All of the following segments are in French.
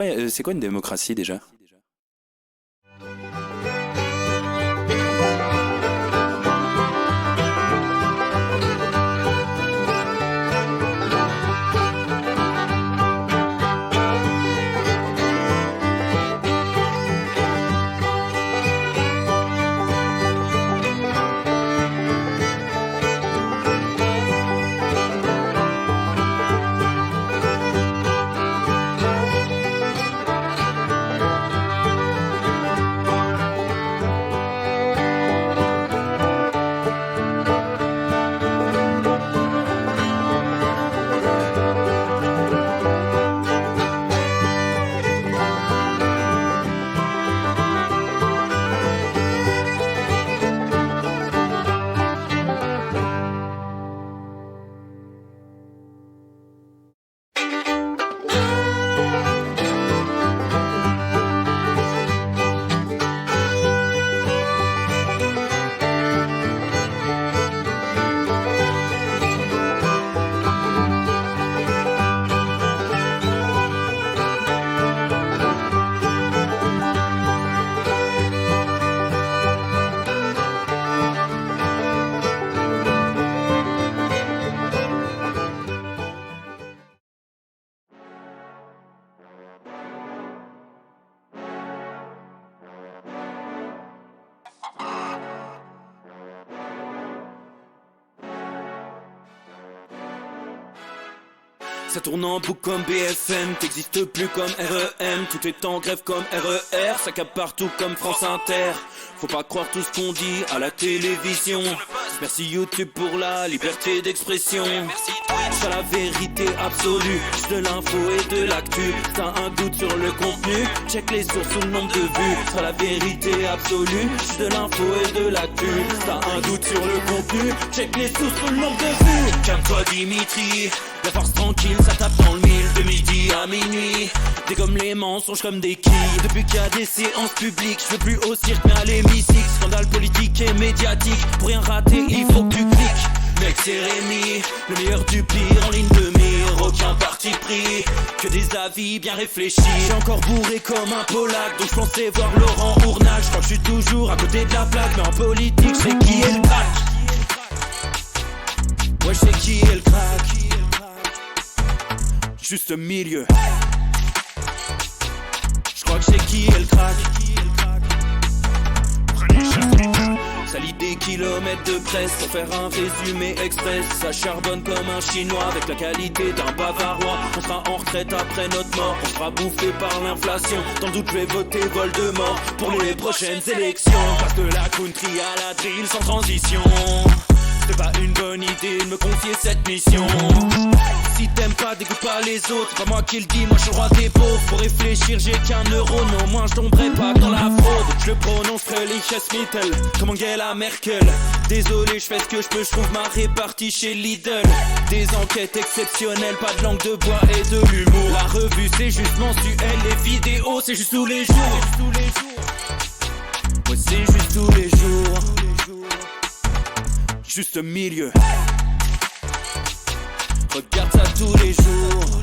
Ouais, c'est quoi une démocratie déjà? Ça tourne en boucle comme BFM, t'existes plus comme REM, tout est en grève comme RER, ça capte partout comme France Inter. Faut pas croire tout ce qu'on dit à la télévision. Merci YouTube pour la liberté d'expression. C'est la vérité absolue, juste de l'info et de l'actu. T'as un doute sur le contenu, check les sources ou le nombre de vues. C'est la vérité absolue, juste de l'info et de l'actu. T'as un doute sur le contenu, check les sources ou le nombre de vues. Calme-toi Dimitri, la force tranquille, ça tape dans le mille. De midi à minuit, des comme les mensonges comme des quilles. Depuis qu'il y a des séances publiques, je veux plus au cirque mais à l'hémicycle. Scandale politique et médiatique, pour rien rater il faut que tu cliques. Mec c'est Rémi, le meilleur du pire en ligne de mire. Aucun parti pris, que des avis bien réfléchis. J'ai encore bourré comme un Polac, donc je pensais voir Laurent Ournal. Je crois que je suis toujours à côté de la plaque, mais en politique c'est qui est le crack. Ouais je sais qui est le crack. Juste milieu. Je crois que c'est qui est le crack. Ça lit des kilomètres de presse pour faire un résumé express. Ça charbonne comme un chinois avec la qualité d'un bavarois. On sera en retraite après notre mort, on sera bouffé par l'inflation. Dans le doute je vais voter Voldemort pour les prochaines élections. Passe de la country à la drill sans transition. C'est pas une bonne idée de me confier cette mission. Si t'aimes pas, dégoûte pas les autres. C'est pas moi qui le dis, moi je suis le roi des pauvres. Pour réfléchir, j'ai qu'un euro, non, moi je tomberai pas dans la fraude. Je le prononce Mittel, comme Angela Merkel. Désolé, je fais ce que je peux, je trouve ma répartie chez Lidl. Des enquêtes exceptionnelles, pas de langue de bois et de l'humour. La revue c'est juste mensuel, les vidéos c'est juste tous les jours. Ouais, c'est juste tous les jours. Juste milieu. Regarde ça tous les jours.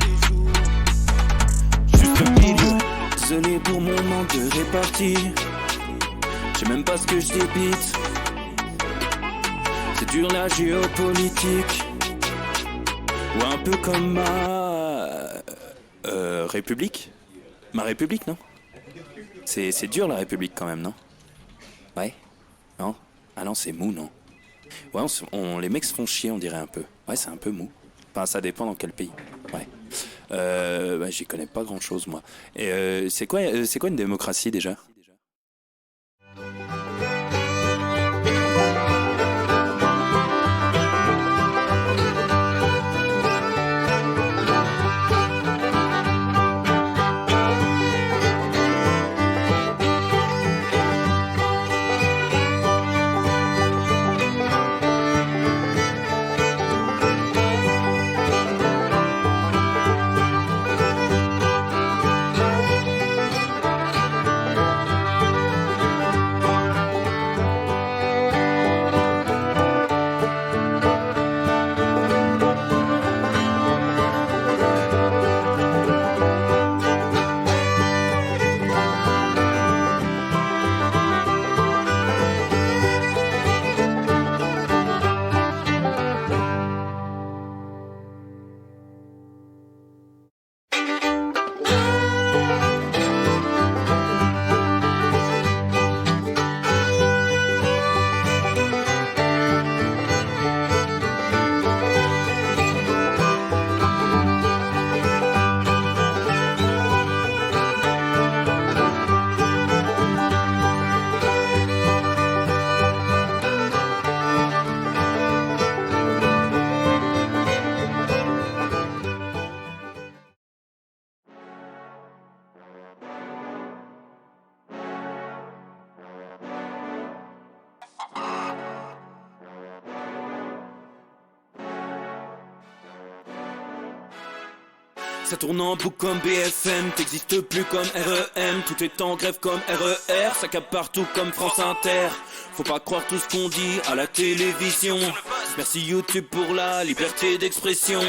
Juste milieu. Désolé pour mon manque de répartie. Je sais même pas ce que je débite. C'est dur la géopolitique. Ou un peu comme ma République. Ma République, non? C'est dur la République quand même, non? Ouais? Non? Ah non, c'est mou, non? Ouais, les mecs se font chier, on dirait un peu. Ouais, c'est un peu mou. Enfin, ça dépend dans quel pays. Ouais. Bah, j'y connais pas grand chose, moi. Et c'est quoi une démocratie déjà? Ça tourne en boucle comme BFM, t'existes plus comme REM. Tout est en grève comme RER, ça capte partout comme France Inter. Faut pas croire tout ce qu'on dit à la télévision. Merci YouTube pour la liberté d'expression.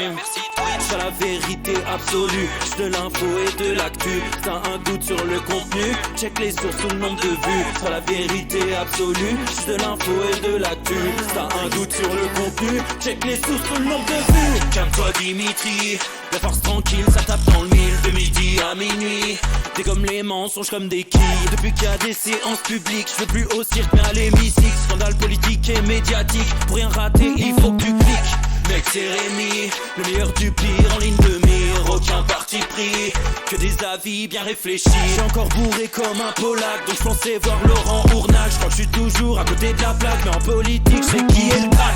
C'est la vérité absolue, de l'info et de l'actu. T'as un doute sur le contenu, check les sources ou le nombre de vues. C'est la vérité absolue, de l'info et de l'actu. T'as un doute sur le contenu, check les sources ou le nombre de vues. Calme-toi Dimitri, la force tranquille, ça tape dans le mille. De midi à minuit, t'es comme les mensonges comme des quilles. Depuis qu'il y a des séances publiques, je veux plus au cirque mais à l'hémicycle. Scandale politique et médiatique, pour rien rater il faut que tu cliques. Mec c'est Rémi, le meilleur du pire en ligne de mire. Aucun parti pris, que des avis bien réfléchis. J'ai encore bourré comme un Polac, donc je pensais voir Laurent Ournac. Je crois que je suis toujours à côté de la plaque, mais en politique c'est qui est le crack.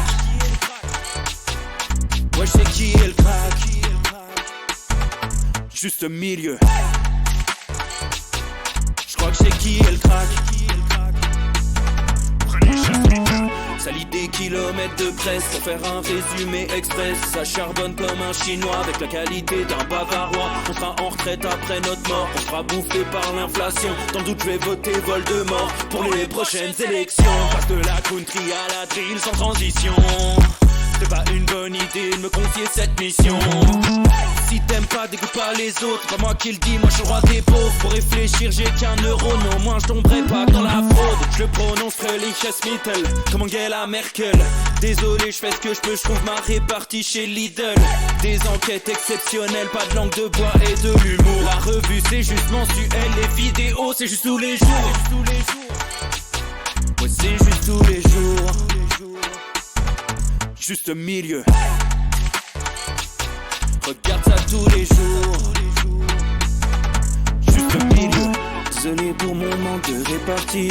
Ouais je sais qui est le crack. Juste milieu. Je crois que c'est qui est le crack. Ça lit des kilomètres de presse pour faire un résumé express. Ça charbonne comme un chinois avec la qualité d'un bavarois. On sera en retraite après notre mort, on sera bouffé par l'inflation. Dans le doute je vais voter Voldemort pour les prochaines élections. Passe de la country à la drill sans transition. C'est pas une bonne idée de me confier cette mission. Si t'aimes pas, dégoûte pas les autres. C'est pas moi qui le dis, moi je suis le roi des pauvres. Pour réfléchir, j'ai qu'un euro, non, moi je tomberai pas dans la fraude. Je le prononce Mittel, comme Angela Merkel. Désolé, je fais ce que je peux, je trouve ma répartie chez Lidl. Des enquêtes exceptionnelles, pas de langue de bois et de l'humour. La revue c'est juste mensuel, les vidéos c'est juste tous les jours. Ouais, c'est juste tous les jours. Juste milieu. Regarde ça tous les jours. Juste milieu. Désolé pour mon manque de répartie.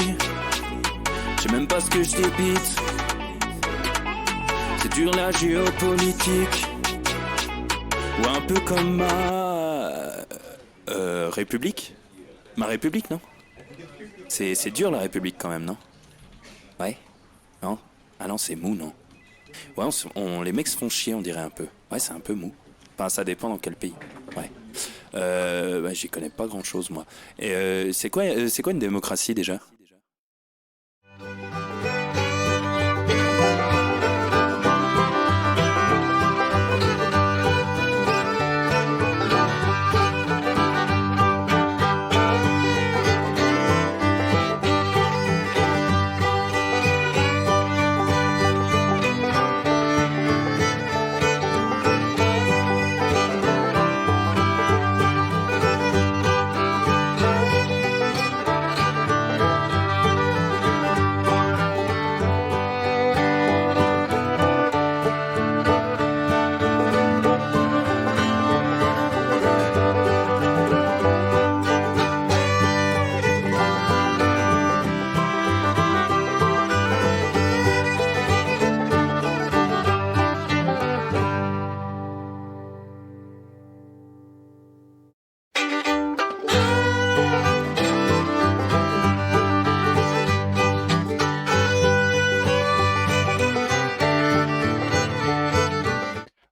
Je sais même pas ce que je débite. C'est dur la géopolitique. Ou un peu comme ma République. Ma République, non? C'est dur la République quand même, non? Ouais? Non? Ah non, c'est mou, non? Ouais, les mecs se font chier, on dirait un peu. Ouais, c'est un peu mou. Enfin, ça dépend dans quel pays. Ouais. Bah, j'y connais pas grand chose, moi. Et c'est quoi une démocratie déjà?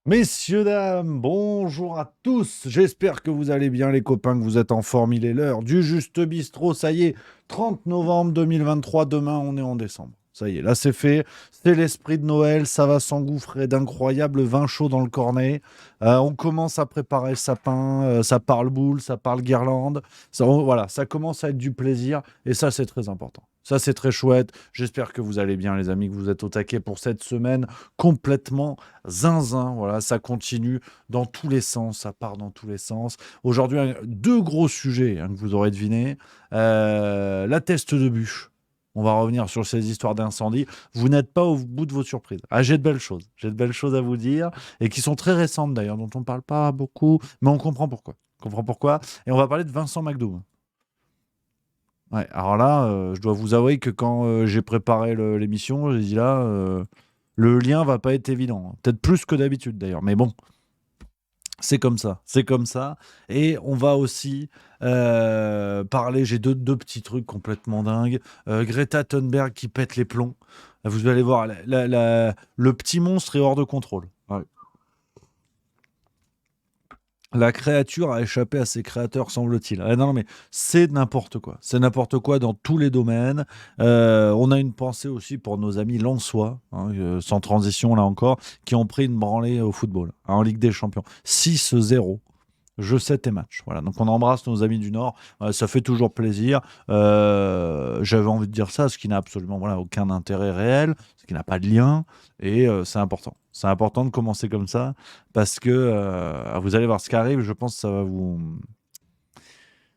Messieurs, dames, bonjour à tous. J'espère que vous allez bien, les copains, que vous êtes en forme. Il est l'heure du Juste Bistrot. Ça y est, 30 novembre 2023. Demain, on est en décembre. Ça y est, là, c'est fait. C'est l'esprit de Noël. Ça va s'engouffrer d'incroyables vins chauds dans le cornet. On commence à préparer le sapin. Ça parle boule, ça parle guirlande. Voilà, ça commence à être du plaisir. Et ça, c'est très important. Ça, c'est très chouette. J'espère que vous allez bien, les amis, que vous êtes au taquet pour cette semaine complètement zinzin. Voilà, ça continue dans tous les sens. Ça part dans tous les sens. Aujourd'hui, deux gros sujets que vous aurez deviné. La teste de bûche. On va revenir sur ces histoires d'incendie. Vous n'êtes pas au bout de vos surprises. Ah, j'ai de belles choses. J'ai de belles choses à vous dire et qui sont très récentes d'ailleurs, dont on ne parle pas beaucoup, mais on comprend pourquoi. Et on va parler de Vincent McDoom. Ouais, alors là, je dois vous avouer que quand j'ai préparé l'émission, j'ai dit là, le lien va pas être évident. Peut-être plus que d'habitude d'ailleurs, mais bon, c'est comme ça. Et on va aussi parler, j'ai deux petits trucs complètement dingues. Greta Thunberg qui pète les plombs. Vous allez voir, le petit monstre est hors de contrôle. Ouais. La créature a échappé à ses créateurs, semble-t-il. Non, mais c'est n'importe quoi. C'est n'importe quoi dans tous les domaines. On a une pensée aussi pour nos amis lensois, sans transition là encore, qui ont pris une branlée au football, en Ligue des Champions. 6-0. Je sais tes matchs. Voilà. Donc on embrasse nos amis du Nord. Ça fait toujours plaisir. J'avais envie de dire ça, ce qui n'a absolument aucun intérêt réel, ce qui n'a pas de lien. Et c'est important. C'est important de commencer comme ça parce que vous allez voir ce qui arrive. Je pense que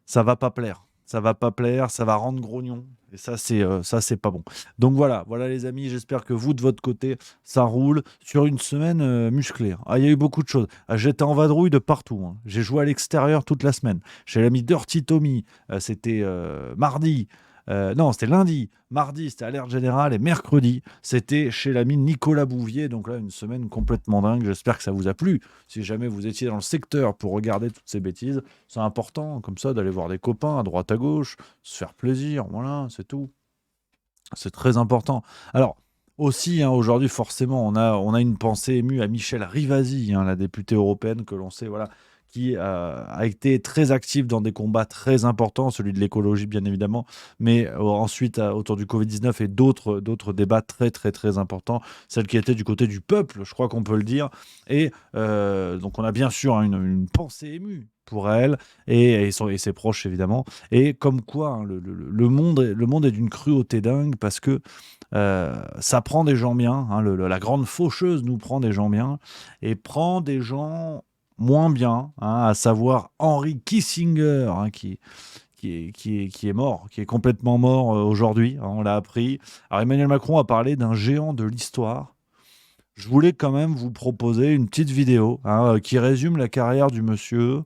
ça va pas plaire. Ça va pas plaire. Ça va rendre grognon. Et ça, c'est pas bon. Donc voilà les amis, j'espère que vous, de votre côté, ça roule sur une semaine musclée. Il y a eu beaucoup de choses. J'étais en vadrouille de partout. J'ai joué à l'extérieur toute la semaine. Chez l'ami Dirty Tommy, c'était mardi. Non, c'était lundi. Mardi, c'était Alerte Générale. Et mercredi, c'était chez l'ami Nicolas Bouvier. Donc là, une semaine complètement dingue. J'espère que ça vous a plu. Si jamais vous étiez dans le secteur pour regarder toutes ces bêtises, c'est important, comme ça, d'aller voir des copains à droite, à gauche, se faire plaisir. Voilà, c'est tout. C'est très important. Alors, aussi, aujourd'hui, forcément, on a une pensée émue à Michèle Rivasi, la députée européenne que l'on sait, qui a été très active dans des combats très importants, celui de l'écologie, bien évidemment, mais ensuite, autour du Covid-19 et d'autres débats très, très, très importants, celle qui était du côté du peuple, je crois qu'on peut le dire. Et donc, on a bien sûr une pensée émue pour elle et ses proches, évidemment. Et comme quoi, le monde est d'une cruauté dingue parce que ça prend des gens bien. La grande faucheuse nous prend des gens bien et prend des gens moins bien, à savoir Henry Kissinger, qui est mort, qui est complètement mort aujourd'hui, on l'a appris. Alors Emmanuel Macron a parlé d'un géant de l'histoire. Je voulais quand même vous proposer une petite vidéo qui résume la carrière du monsieur.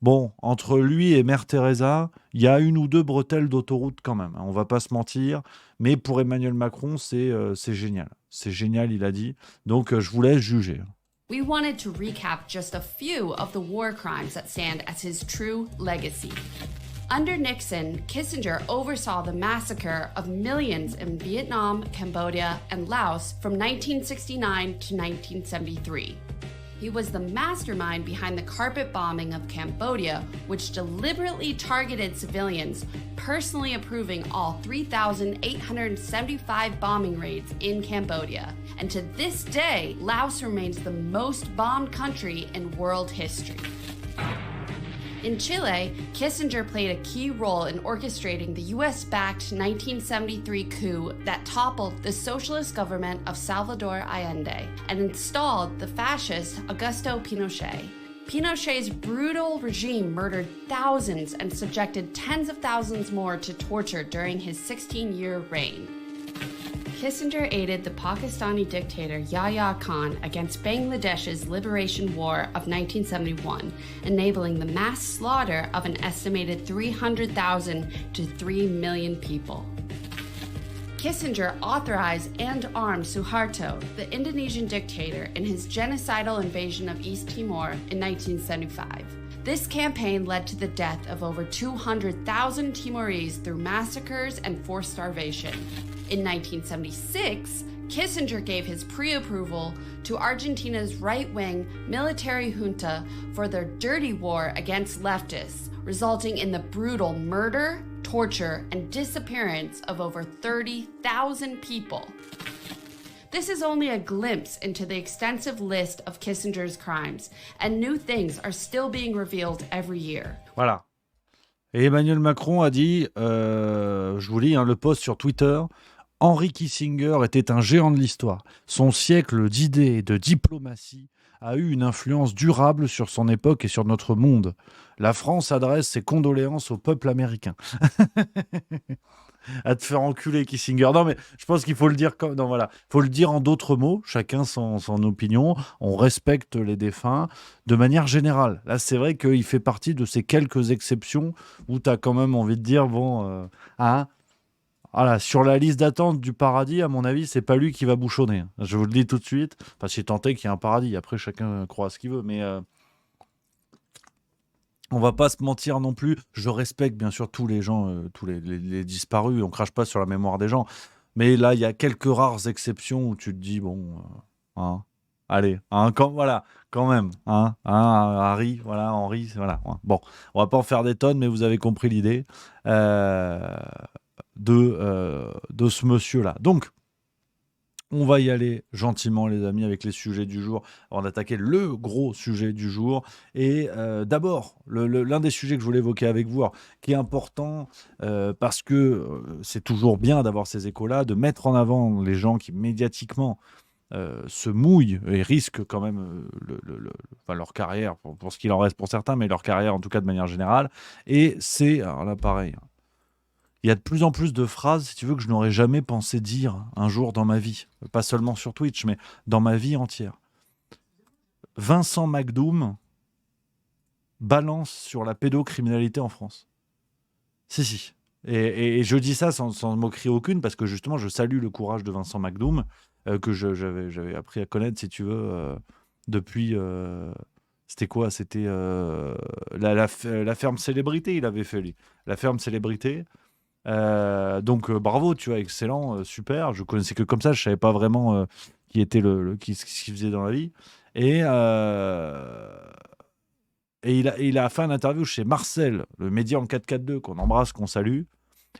Bon, entre lui et Mère Teresa, il y a une ou deux bretelles d'autoroute quand même, on va pas se mentir, mais pour Emmanuel Macron, c'est génial. C'est génial, il a dit. Donc, je vous laisse juger. We wanted to recap just a few of the war crimes that stand as his true legacy. Under Nixon, Kissinger oversaw the massacre of millions in Vietnam, Cambodia, and Laos from 1969 to 1973. He was the mastermind behind the carpet bombing of Cambodia, which deliberately targeted civilians, personally approving all 3,875 bombing raids in Cambodia. And to this day, Laos remains the most bombed country in world history. In Chile, Kissinger played a key role in orchestrating the US-backed 1973 coup that toppled the socialist government of Salvador Allende and installed the fascist Augusto Pinochet. Pinochet's brutal regime murdered thousands and subjected tens of thousands more to torture during his 16-year reign. Kissinger aided the Pakistani dictator Yahya Khan against Bangladesh's liberation war of 1971, enabling the mass slaughter of an estimated 300,000 to 3 million people. Kissinger authorized and armed Suharto, the Indonesian dictator, in his genocidal invasion of East Timor in 1975. This campaign led to the death of over 200,000 Timorese through massacres and forced starvation. In 1976, Kissinger gave his pre-approval to Argentina's right-wing military junta for their dirty war against leftists, resulting in the brutal murder, torture, and disappearance of over 30,000 people. This is only a glimpse into the extensive list of Kissinger's crimes, and new things are still being revealed every year. Voilà. Et Emmanuel Macron a dit, je vous lis le post sur Twitter, Henry Kissinger était un géant de l'histoire. Son siècle d'idées et de diplomatie a eu une influence durable sur son époque et sur notre monde. La France adresse ses condoléances au peuple américain. À te faire enculer, Kissinger. Non, mais je pense qu'il faut le dire comme... Non, voilà. Faut le dire en d'autres mots, chacun son opinion. On respecte les défunts de manière générale. Là, c'est vrai qu'il fait partie de ces quelques exceptions où tu as quand même envie de dire, voilà, sur la liste d'attente du paradis, à mon avis, c'est pas lui qui va bouchonner. Je vous le dis tout de suite, parce qu'il tentait qu'il y ait un paradis. Après, chacun croit à ce qu'il veut, mais on va pas se mentir non plus. Je respecte bien sûr tous les gens, tous les disparus. On crache pas sur la mémoire des gens, mais là, il y a quelques rares exceptions où tu te dis allez, hein, voilà, quand même, hein, Harry, voilà, Henri, voilà. Bon, on va pas en faire des tonnes, mais vous avez compris l'idée de ce monsieur-là. Donc, on va y aller gentiment, les amis, avec les sujets du jour, avant d'attaquer le gros sujet du jour. Et d'abord, l'un des sujets que je voulais évoquer avec vous, alors, qui est important, parce que c'est toujours bien d'avoir ces échos-là, de mettre en avant les gens qui, médiatiquement, se mouillent et risquent quand même enfin, leur carrière, pour ce qu'il en reste pour certains, mais leur carrière, en tout cas, de manière générale. Et c'est, alors là, pareil, il y a de plus en plus de phrases, si tu veux, que je n'aurais jamais pensé dire un jour dans ma vie. Pas seulement sur Twitch, mais dans ma vie entière. Vincent McDoom balance sur la pédocriminalité en France. Si. Et je dis ça sans moquerie aucune, parce que justement, je salue le courage de Vincent McDoom, que j'avais appris à connaître, si tu veux, depuis... c'était quoi? C'était la ferme célébrité, il avait fait, lui. La ferme célébrité. Donc bravo, tu vois, excellent, super. Je connaissais que comme ça, je savais pas vraiment qui était ce qu'il faisait dans la vie. Et il a fait une interview chez Marcel, le média en 442 qu'on embrasse, qu'on salue.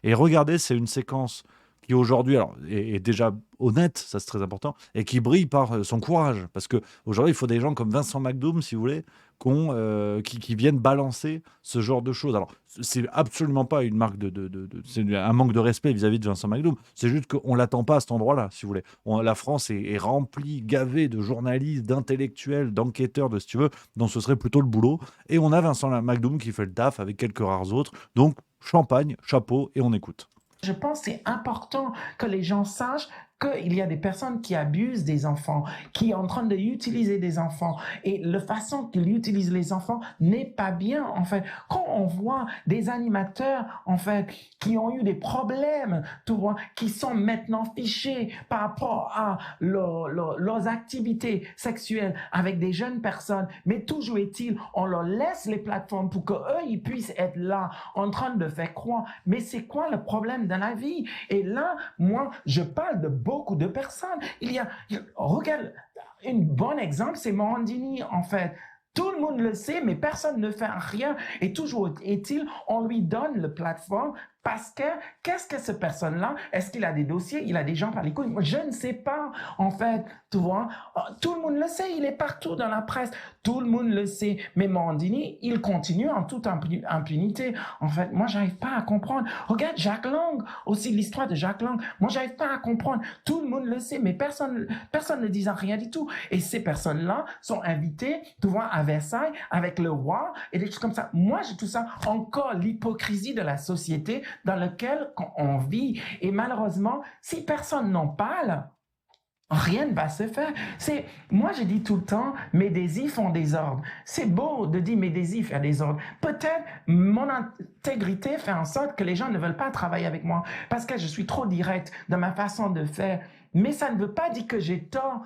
Et regardez, c'est une séquence qui aujourd'hui est déjà honnête, ça c'est très important, et qui brille par son courage. Parce qu'aujourd'hui, il faut des gens comme Vincent McDoom, si vous voulez, qui viennent balancer ce genre de choses. Alors, c'est absolument pas une marque c'est un manque de respect vis-à-vis de Vincent McDoom. C'est juste qu'on l'attend pas à cet endroit-là, si vous voulez. La France est remplie, gavée de journalistes, d'intellectuels, d'enquêteurs, de ce que tu veux, dont ce serait plutôt le boulot. Et on a Vincent McDoom qui fait le taf avec quelques rares autres. Donc, champagne, chapeau, et on écoute. Je pense que c'est important que les gens sachent qu'il y a des personnes qui abusent des enfants, qui sont en train d'utiliser des enfants. Et la façon qu'ils utilisent les enfants n'est pas bien, en fait. Quand on voit des animateurs, en fait, qui ont eu des problèmes, tu vois, qui sont maintenant fichés par rapport à leurs activités sexuelles avec des jeunes personnes, mais toujours est-il, on leur laisse les plateformes pour qu'eux, ils puissent être là, en train de faire croire. Mais c'est quoi le problème dans la vie? Et là, moi, je parle de beaucoup de personnes. Regarde, un bon exemple, c'est Morandini, en fait. Tout le monde le sait, mais personne ne fait rien. Et toujours est-il, on lui donne la plateforme parce que, qu'est-ce que cette personne-là, est-ce qu'il a des dossiers, il a des gens par les couilles? Moi, je ne sais pas, en fait, tu vois. Tout le monde le sait, il est partout dans la presse. Tout le monde le sait. Mais Morandini, il continue en toute impunité. En fait, moi, j'arrive pas à comprendre. Regarde Jack Lang, aussi l'histoire de Jack Lang. Moi, j'arrive pas à comprendre. Tout le monde le sait, mais personne ne dit rien du tout. Et ces personnes-là sont invitées, tu vois, à Versailles, avec le roi, et des choses comme ça. Moi, j'ai tout ça. Encore l'hypocrisie de la société dans laquelle on vit. Et malheureusement, si personne n'en parle, rien ne va se faire. Moi, je dis tout le temps, mes désirs font des ordres. C'est beau de dire mes désirs font des ordres. Peut-être mon intégrité fait en sorte que les gens ne veulent pas travailler avec moi parce que je suis trop direct dans ma façon de faire. Mais ça ne veut pas dire que j'ai tort.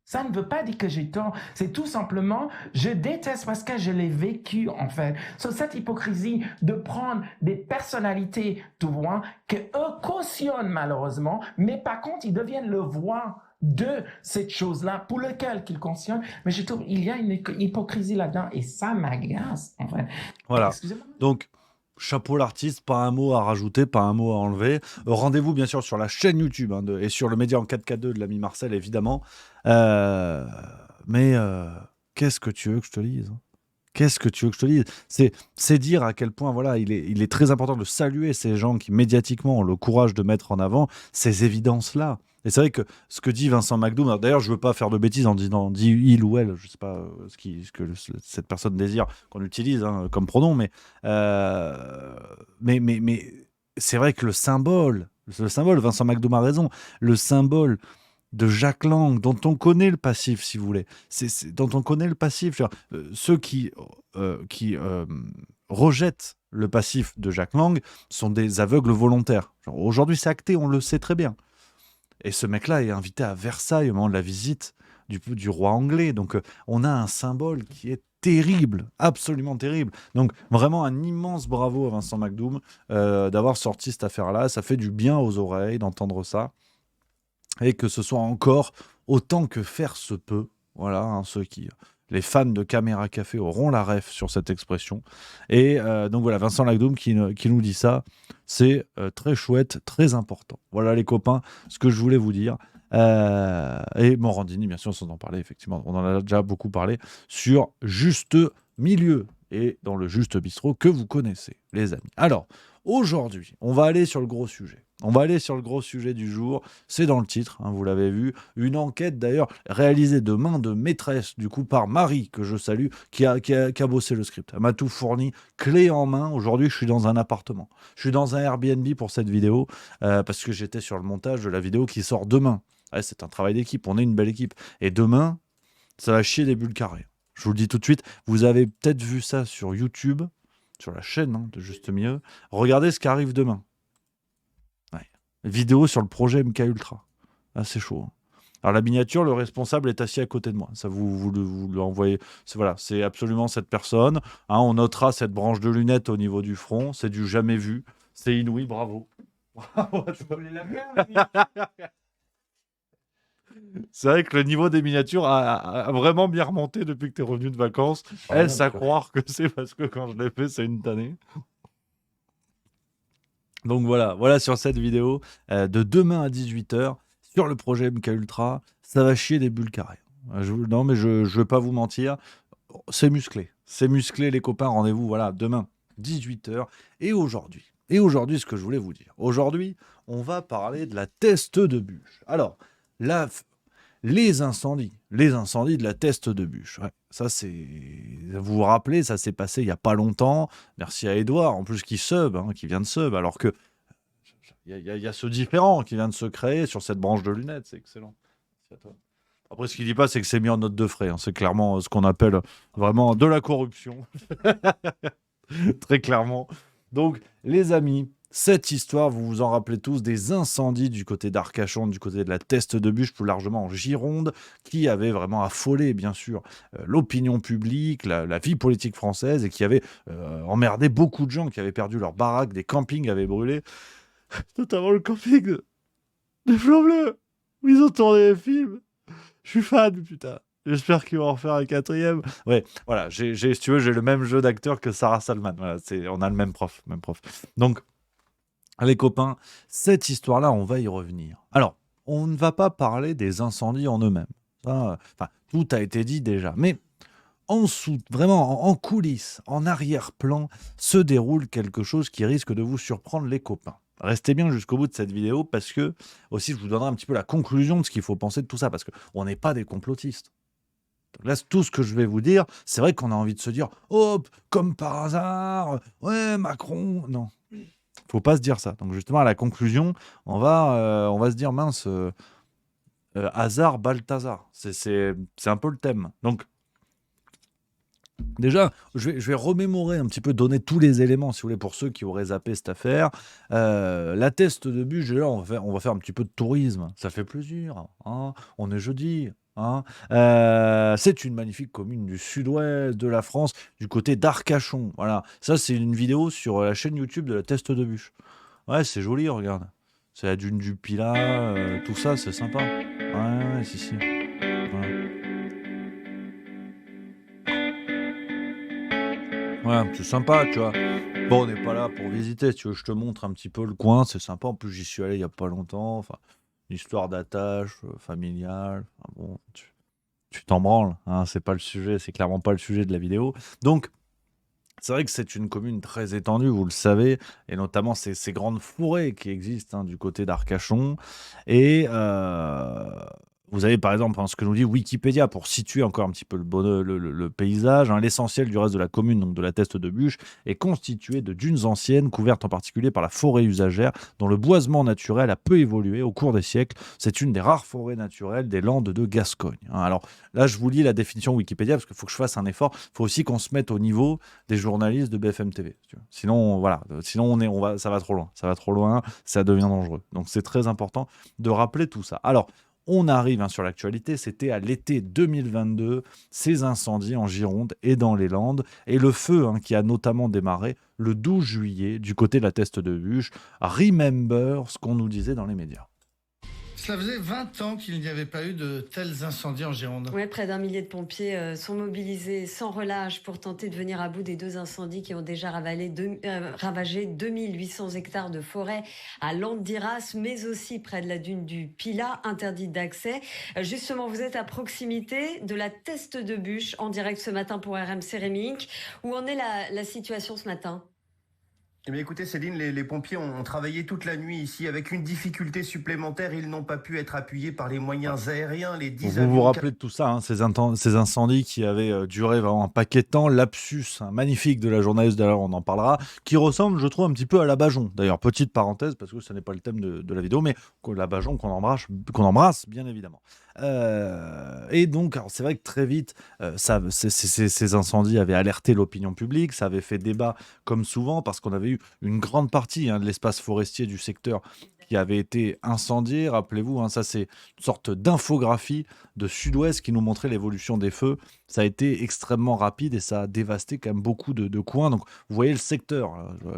Ça ne veut pas dire que j'ai tort. C'est tout simplement, je déteste parce que je l'ai vécu, en fait. Sur cette hypocrisie de prendre des personnalités, tu vois, que eux cautionnent malheureusement, mais par contre, ils deviennent le voix de cette chose-là pour lequel qu'ils cautionnent. Mais je trouve qu'il y a une hypocrisie là-dedans et ça m'agace, en fait. Voilà. Donc, chapeau l'artiste, pas un mot à rajouter, pas un mot à enlever. Rendez-vous bien sûr sur la chaîne YouTube et sur le média en 4K2 de l'ami Marcel, évidemment. Mais qu'est-ce que tu veux que je te dise? Qu'est-ce que tu veux que je te dise? C'est dire à quel point voilà, il est très important de saluer ces gens qui médiatiquement ont le courage de mettre en avant ces évidences-là. Et c'est vrai que ce que dit Vincent McDoom, d'ailleurs je ne veux pas faire de bêtises en disant il ou elle, je ne sais pas ce que cette personne désire qu'on utilise comme pronom, mais c'est vrai que le symbole, Vincent McDoom a raison, le symbole de Jack Lang, dont on connaît le passif, si vous voulez, dont on connaît le passif, ceux qui rejettent le passif de Jack Lang sont des aveugles volontaires. Aujourd'hui c'est acté, on le sait très bien. Et ce mec-là est invité à Versailles au moment de la visite du roi anglais. Donc, on a un symbole qui est terrible, absolument terrible. Donc, vraiment un immense bravo à Vincent McDoom d'avoir sorti cette affaire-là. Ça fait du bien aux oreilles d'entendre ça. Et que ce soit encore, autant que faire se peut, Voilà, hein, les fans de Caméra Café auront la ref sur cette expression. Et donc voilà, Vincent Lagdoum qui nous dit ça. C'est très chouette, très important. Voilà les copains, ce que je voulais vous dire. Et Morandini, bien sûr, sans en parler, effectivement, on en a déjà beaucoup parlé, sur Juste Milieu, et dans le Juste Bistrot que vous connaissez, les amis. Alors, aujourd'hui, on va aller sur le gros sujet. On va aller sur le gros sujet du jour, c'est dans le titre, hein, vous l'avez vu, une enquête d'ailleurs réalisée de main de maîtresse, du coup par Marie, que je salue, qui a bossé le script. Elle m'a tout fourni, clé en main. Aujourd'hui, je suis dans un appartement. Je suis dans un Airbnb pour cette vidéo, parce que j'étais sur le montage de la vidéo qui sort demain. Ouais, c'est un travail d'équipe, on est une belle équipe. Et demain, ça va chier des bulles carrées. Je vous le dis tout de suite, vous avez peut-être vu ça sur YouTube, sur la chaîne de Juste Milieu. Regardez ce qui arrive demain. Ouais. Vidéo sur le projet MK Ultra. Ah, c'est chaud. Hein. Alors la miniature, le responsable est assis à côté de moi. Ça vous le envoyez. C'est absolument cette personne. Hein, on notera cette branche de lunettes au niveau du front. C'est du jamais vu. C'est inouï, bravo. C'est vrai que le niveau des miniatures a vraiment bien remonté depuis que tu es revenu de vacances. Est-ce à croire que c'est parce que quand je l'ai fait, c'est une tannée. Donc voilà sur cette vidéo de demain à 18h sur le projet MK Ultra. Ça va chier des bulles carrées. Non, mais je ne vais pas vous mentir. C'est musclé. C'est musclé, les copains. Rendez-vous, voilà, demain, 18h. Et aujourd'hui, ce que je voulais vous dire. Aujourd'hui, on va parler de la Teste de Bûche. Alors, là, les incendies de la Teste de Bûche. Ouais, ça, vous vous rappelez, ça s'est passé il n'y a pas longtemps. Merci à Edouard, en plus, qui vient de sub, alors que il y a ce différent qui vient de se créer sur cette branche de lunettes. C'est excellent. Merci à toi. Après, ce qu'il dit pas, c'est que c'est mis en note de frais. Hein. C'est clairement ce qu'on appelle vraiment de la corruption. Très clairement. Donc, les amis, cette histoire, vous vous en rappelez tous, des incendies du côté d'Arcachon, du côté de la Teste de Bûche, plus largement en Gironde, qui avait vraiment affolé, bien sûr, l'opinion publique, la vie politique française, et qui avait emmerdé beaucoup de gens, qui avaient perdu leur baraque, des campings avaient brûlé, notamment le camping des Flammes Bleues, où ils ont tourné les films. Je suis fan, putain. J'espère qu'ils vont en faire un 4e. Ouais, voilà, si tu veux, j'ai le même jeu d'acteur que Sarah Salman. Voilà, on a le même prof. Donc, les copains, cette histoire-là, on va y revenir. Alors, on ne va pas parler des incendies en eux-mêmes. Tout a été dit déjà. Mais en dessous, vraiment en coulisses, en arrière-plan, se déroule quelque chose qui risque de vous surprendre, les copains. Restez bien jusqu'au bout de cette vidéo parce que, aussi, je vous donnerai un petit peu la conclusion de ce qu'il faut penser de tout ça, parce qu'on n'est pas des complotistes. Donc là, tout ce que je vais vous dire, c'est vrai qu'on a envie de se dire « Oh, comme par hasard, ouais, Macron... » Non, faut pas se dire ça. Donc justement, à la conclusion, on va se dire « Mince, hasard, Balthazar ». C'est un peu le thème. Donc, déjà, je vais remémorer un petit peu, donner tous les éléments, si vous voulez, pour ceux qui auraient zappé cette affaire. La Teste de Bûche, là, on va faire un petit peu de tourisme. Ça fait plaisir. Hein, on est jeudi. Hein. C'est une magnifique commune du sud-ouest de la France, du côté d'Arcachon. Voilà. Ça, c'est une vidéo sur la chaîne YouTube de la Teste de Bûche. Ouais, c'est joli, regarde. C'est la dune du Pilat, tout ça, c'est sympa. Ouais, si. Ouais, c'est sympa, tu vois. Bon, on n'est pas là pour visiter, si tu veux, je te montre un petit peu le coin, c'est sympa. En plus, j'y suis allé il n'y a pas longtemps. Enfin, une histoire d'attache familiale. Enfin, bon, tu t'en branles, hein, c'est pas le sujet, c'est clairement pas le sujet de la vidéo. Donc, c'est vrai que c'est une commune très étendue, vous le savez, et notamment ces grandes forêts qui existent du côté d'Arcachon. Et vous avez par exemple ce que nous dit Wikipédia pour situer encore un petit peu le paysage. L'essentiel du reste de la commune, donc de la Teste de Bûche, est constitué de dunes anciennes, couvertes en particulier par la forêt usagère, dont le boisement naturel a peu évolué au cours des siècles. C'est une des rares forêts naturelles des Landes de Gascogne. Alors là, je vous lis la définition Wikipédia parce qu'il faut que je fasse un effort. Il faut aussi qu'on se mette au niveau des journalistes de BFM TV. Sinon, voilà, ça va trop loin, ça devient dangereux. Donc c'est très important de rappeler tout ça. Alors, on arrive sur l'actualité, c'était à l'été 2022, ces incendies en Gironde et dans les Landes, et le feu qui a notamment démarré le 12 juillet du côté de la Teste de Bûche. Remember ce qu'on nous disait dans les médias. Cela faisait 20 ans qu'il n'y avait pas eu de tels incendies en Gironde. Ouais, près d'un millier de pompiers sont mobilisés sans relâche pour tenter de venir à bout des 2 incendies qui ont déjà ravagé 2800 hectares de forêt à Landiras, mais aussi près de la dune du Pilat, interdite d'accès. Justement, vous êtes à proximité de la Teste de Bûche, en direct ce matin pour RMC Rémi Inc. Où en est la situation ce matin ? Eh bien, écoutez, Céline, les pompiers ont travaillé toute la nuit ici avec une difficulté supplémentaire. Ils n'ont pas pu être appuyés par les moyens aériens. Les 10 Vous vous rappelez de tout ça, hein, ces incendies qui avaient duré vraiment un paquet de temps, lapsus magnifique de la journaliste, d'ailleurs on en parlera, qui ressemble, je trouve, un petit peu à la Bajon. D'ailleurs, petite parenthèse, parce que ce n'est pas le thème de la vidéo, mais la Bajon qu'on embrasse, bien évidemment. Et donc, alors, c'est vrai que très vite, ces incendies avaient alerté l'opinion publique, ça avait fait débat comme souvent, parce qu'on avait eu une grande partie de l'espace forestier du secteur qui avait été incendié. Rappelez-vous, ça c'est une sorte d'infographie de Sud-Ouest qui nous montrait l'évolution des feux. Ça a été extrêmement rapide et ça a dévasté quand même beaucoup de coins. Donc vous voyez le secteur,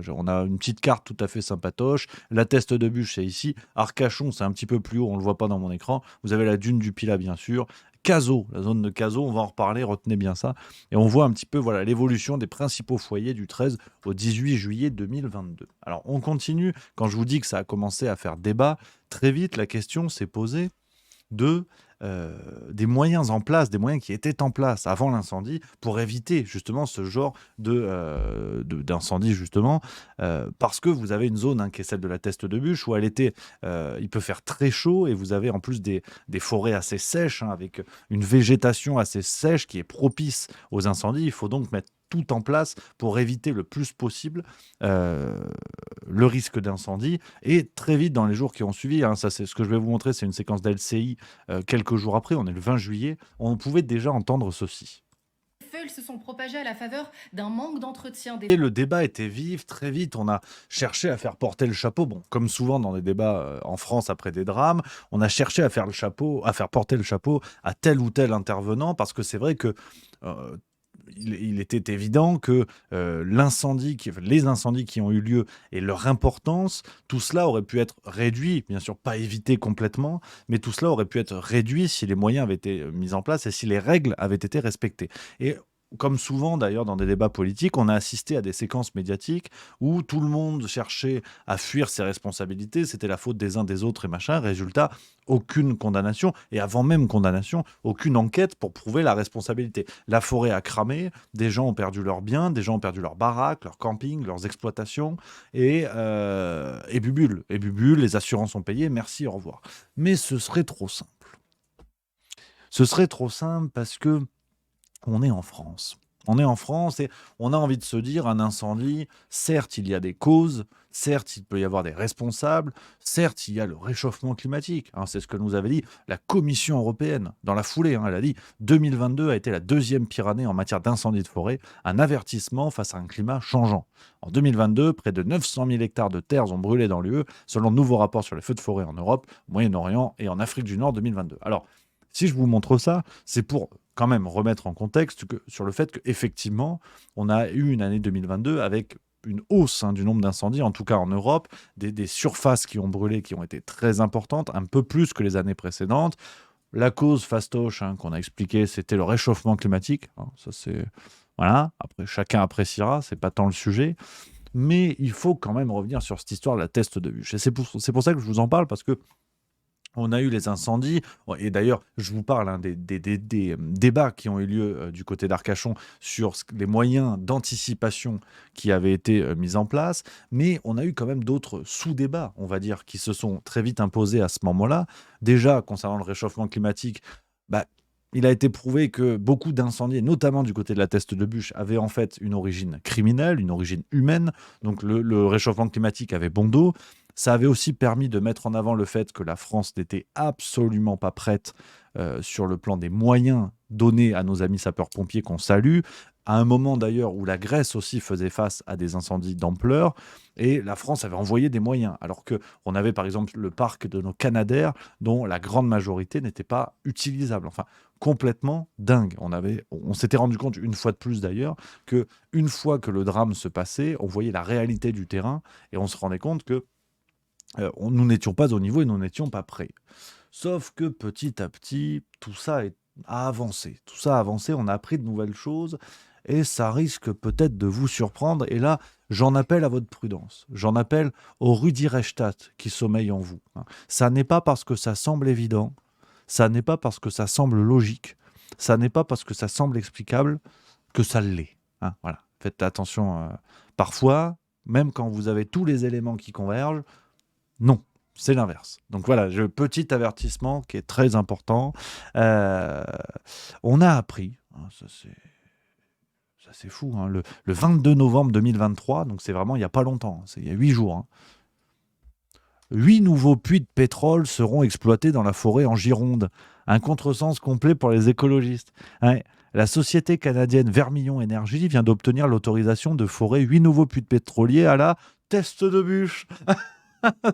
on a une petite carte tout à fait sympatoche. La Teste de Bûche c'est ici, Arcachon c'est un petit peu plus haut, on ne le voit pas dans mon écran. Vous avez la dune du Pilat bien sûr, Cazaux, la zone de Cazaux, on va en reparler, retenez bien ça. Et on voit un petit peu l'évolution des principaux foyers du 13 au 18 juillet 2022. Alors on continue, quand je vous dis que ça a commencé à faire débat, très vite la question s'est posée des moyens en place, des moyens qui étaient en place avant l'incendie pour éviter justement ce genre d'incendie justement, parce que vous avez une zone qui est celle de la Teste de Bûche où il peut faire très chaud et vous avez en plus des forêts assez sèches avec une végétation assez sèche qui est propice aux incendies. Il faut donc mettre tout en place pour éviter le plus possible le risque d'incendie. Et très vite, dans les jours qui ont suivi, ça c'est ce que je vais vous montrer, c'est une séquence d'LCI quelques jours après, on est le 20 juillet, on pouvait déjà entendre ceci. Les feux se sont propagés à la faveur d'un manque d'entretien. Et le débat était vif, très vite, on a cherché à faire porter le chapeau. Bon, comme souvent dans des débats en France après des drames, on a cherché à faire porter le chapeau à tel ou tel intervenant, parce que c'est vrai que il était évident que les incendies qui ont eu lieu et leur importance, tout cela aurait pu être réduit, bien sûr pas évité complètement, mais tout cela aurait pu être réduit si les moyens avaient été mis en place et si les règles avaient été respectées. Et comme souvent d'ailleurs dans des débats politiques, on a assisté à des séquences médiatiques où tout le monde cherchait à fuir ses responsabilités, c'était la faute des uns des autres et machin. Résultat, aucune condamnation, et avant même condamnation, aucune enquête pour prouver la responsabilité. La forêt a cramé, des gens ont perdu leurs biens, des gens ont perdu leurs baraques, leurs campings, leurs exploitations, et bubule, les assurances ont payé, merci, au revoir. Mais ce serait trop simple. Ce serait trop simple parce que on est en France. On est en France et on a envie de se dire, un incendie, certes, il y a des causes, certes, il peut y avoir des responsables, certes, il y a le réchauffement climatique. C'est ce que nous avait dit la Commission européenne dans la foulée. Elle a dit 2022 a été la deuxième pire année en matière d'incendie de forêt, un avertissement face à un climat changeant. En 2022, près de 900 000 hectares de terres ont brûlé dans l'UE, selon de nouveaux rapports sur les feux de forêt en Europe, au Moyen-Orient et en Afrique du Nord 2022. Alors, si je vous montre ça, c'est pour quand même remettre en contexte sur le fait qu'effectivement, on a eu une année 2022 avec une hausse du nombre d'incendies, en tout cas en Europe, des surfaces qui ont brûlé, qui ont été très importantes, un peu plus que les années précédentes. La cause fastoche qu'on a expliqué, c'était le réchauffement climatique. Ça c'est voilà. Après, chacun appréciera, c'est pas tant le sujet. Mais il faut quand même revenir sur cette histoire de la Teste de Bûche. Et c'est pour ça que je vous en parle, parce que on a eu les incendies, et d'ailleurs, je vous parle des débats qui ont eu lieu du côté d'Arcachon sur les moyens d'anticipation qui avaient été mis en place, mais on a eu quand même d'autres sous-débats, on va dire, qui se sont très vite imposés à ce moment-là. Déjà, concernant le réchauffement climatique, il a été prouvé que beaucoup d'incendies, notamment du côté de la Teste de Bûche, avaient en fait une origine criminelle, une origine humaine, donc le réchauffement climatique avait bon dos. Ça avait aussi permis de mettre en avant le fait que la France n'était absolument pas prête sur le plan des moyens donnés à nos amis sapeurs-pompiers qu'on salue, à un moment d'ailleurs où la Grèce aussi faisait face à des incendies d'ampleur, et la France avait envoyé des moyens, alors qu'on avait par exemple le parc de nos Canadair, dont la grande majorité n'était pas utilisable. Enfin, complètement dingue. On s'était rendu compte une fois de plus d'ailleurs, qu'une fois que le drame se passait, on voyait la réalité du terrain, et on se rendait compte que nous n'étions pas au niveau et nous n'étions pas prêts. Sauf que petit à petit, tout ça a avancé. Tout ça a avancé, on a appris de nouvelles choses et ça risque peut-être de vous surprendre. Et là, j'en appelle à votre prudence. J'en appelle au Rudi Reichstadt qui sommeille en vous. Ça n'est pas parce que ça semble évident, ça n'est pas parce que ça semble logique, ça n'est pas parce que ça semble explicable que ça l'est. Voilà. Faites attention. Parfois, même quand vous avez tous les éléments qui convergent, non. C'est l'inverse. Donc voilà, petit avertissement qui est très important. On a appris, ça c'est fou, le 22 novembre 2023, donc c'est vraiment il n'y a pas longtemps, c'est il y a 8 jours. 8 nouveaux puits de pétrole seront exploités dans la forêt en Gironde. Un contresens complet pour les écologistes. La société canadienne Vermillon Énergie vient d'obtenir l'autorisation de forer 8 nouveaux puits de pétroliers à la teste de bûche.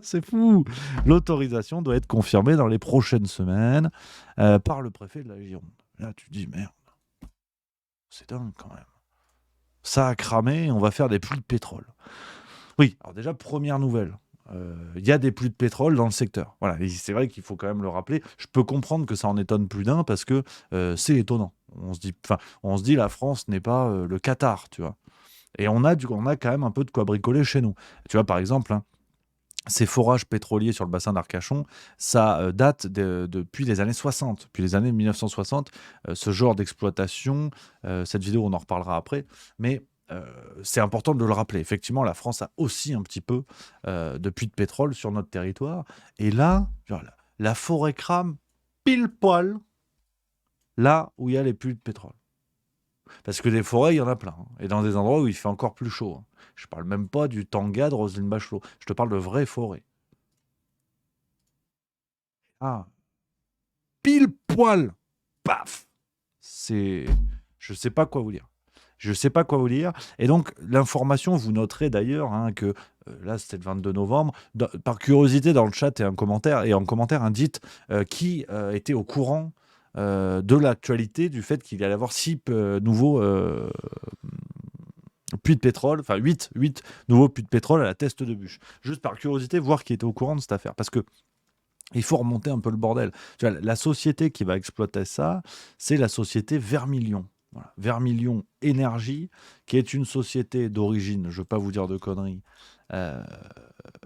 C'est fou. L'autorisation doit être confirmée dans les prochaines semaines par le préfet de la Gironde. Là, tu te dis, merde, c'est dingue quand même. Ça a cramé, on va faire des puits de pétrole. Oui, alors déjà, première nouvelle. Il y a des puits de pétrole dans le secteur. Voilà, et c'est vrai qu'il faut quand même le rappeler. Je peux comprendre que ça en étonne plus d'un parce que c'est étonnant. On se dit, la France n'est pas le Qatar, tu vois. Et on a quand même un peu de quoi bricoler chez nous. Tu vois, par exemple, ces forages pétroliers sur le bassin d'Arcachon, ça date depuis les années 60, depuis les années 1960, ce genre d'exploitation. Cette vidéo, on en reparlera après, mais c'est important de le rappeler. Effectivement, la France a aussi un petit peu de puits de pétrole sur notre territoire. Et là, la forêt crame pile poil là où il y a les puits de pétrole. Parce que des forêts, il y en a plein. Et dans des endroits où il fait encore plus chaud. Je ne parle même pas du tanga de Roselyne Bachelot. Je te parle de vraies forêts. Pile poil. Paf. Je ne sais pas quoi vous dire. Et donc, l'information, vous noterez d'ailleurs que là, c'était le 22 novembre. Par curiosité, dans le chat et en commentaire, dites qui était au courant de l'actualité du fait qu'il allait y avoir 6 nouveaux puits de pétrole, enfin 8 nouveaux puits de pétrole à la teste de bûche. Juste par curiosité, voir qui était au courant de cette affaire. Parce que il faut remonter un peu le bordel. Tu vois, la société qui va exploiter ça, c'est la société Vermillon. Voilà. Vermillon Énergie, qui est une société d'origine, je ne veux pas vous dire de conneries,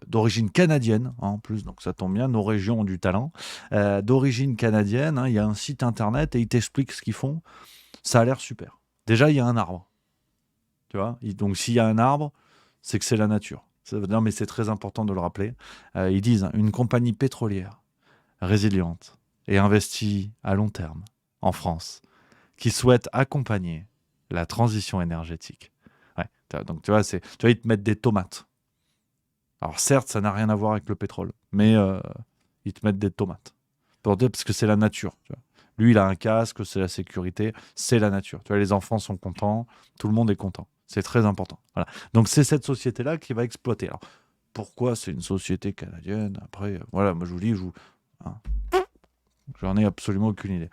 d'origine canadienne, en plus, donc ça tombe bien, nos régions ont du talent, d'origine canadienne, il y a un site internet et ils t'expliquent ce qu'ils font, ça a l'air super. Déjà, il y a un arbre, tu vois, donc s'il y a un arbre, c'est que c'est la nature. Non, mais c'est très important de le rappeler. Ils disent, une compagnie pétrolière, résiliente et investie à long terme en France, qui souhaite accompagner la transition énergétique. Donc tu vois, ils te mettent des tomates. Alors certes, ça n'a rien à voir avec le pétrole, mais ils te mettent des tomates. Parce que c'est la nature. Tu vois. Lui, il a un casque, c'est la sécurité, c'est la nature. Tu vois, les enfants sont contents, tout le monde est content. C'est très important. Voilà. Donc c'est cette société-là qui va exploiter. Alors pourquoi c'est une société canadienne ? Après, voilà, moi je vous dis, j'en ai absolument aucune idée.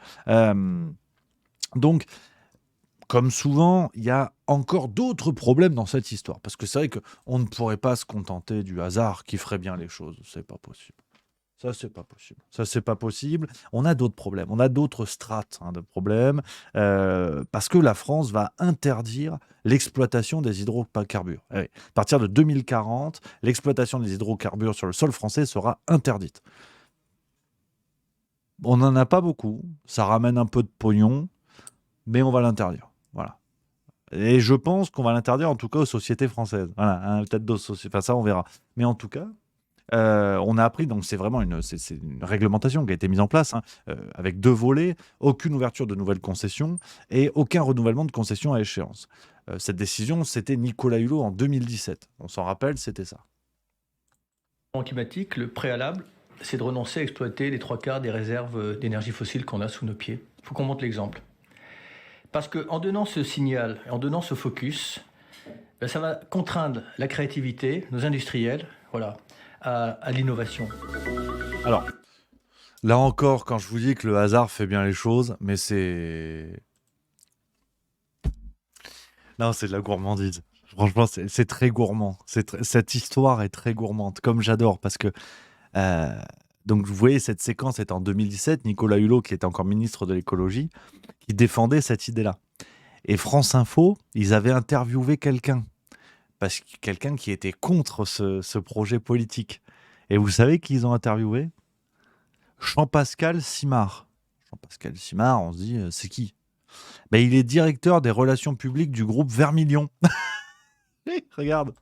Donc, comme souvent, il y a encore d'autres problèmes dans cette histoire. Parce que c'est vrai qu'on ne pourrait pas se contenter du hasard qui ferait bien les choses. C'est pas possible. Ça, c'est pas possible. On a d'autres problèmes. On a d'autres strates de problèmes. Parce que la France va interdire l'exploitation des hydrocarbures. À partir de 2040, l'exploitation des hydrocarbures sur le sol français sera interdite. On n'en a pas beaucoup. Ça ramène un peu de pognon. Mais on va l'interdire. Voilà. Et je pense qu'on va l'interdire en tout cas aux sociétés françaises. Voilà, peut-être d'autres sociétés. Enfin, ça, on verra. Mais en tout cas, on a appris, donc c'est vraiment une réglementation qui a été mise en place avec 2 volets, aucune ouverture de nouvelles concessions et aucun renouvellement de concessions à échéance. Cette décision, c'était Nicolas Hulot en 2017. On s'en rappelle, c'était ça. En climatique, le préalable, c'est de renoncer à exploiter les 3/4 des réserves d'énergie fossile qu'on a sous nos pieds. Il faut qu'on montre l'exemple. Parce qu'en donnant ce signal, en donnant ce focus, ça va contraindre la créativité, nos industriels, à l'innovation. Alors, là encore, quand je vous dis que le hasard fait bien les choses, mais c'est... Non, c'est de la gourmandise. Franchement, c'est très gourmand. Cette histoire est très gourmande, comme j'adore, parce que donc vous voyez, cette séquence est en 2017. Nicolas Hulot, qui était encore ministre de l'écologie, qui défendait cette idée-là. Et France Info, ils avaient interviewé quelqu'un qui était contre ce projet politique. Et vous savez qui ils ont interviewé? Jean-Pascal Simard. Jean-Pascal Simard, on se dit, c'est qui? Ben, il est directeur des relations publiques du groupe Vermilion. Regarde.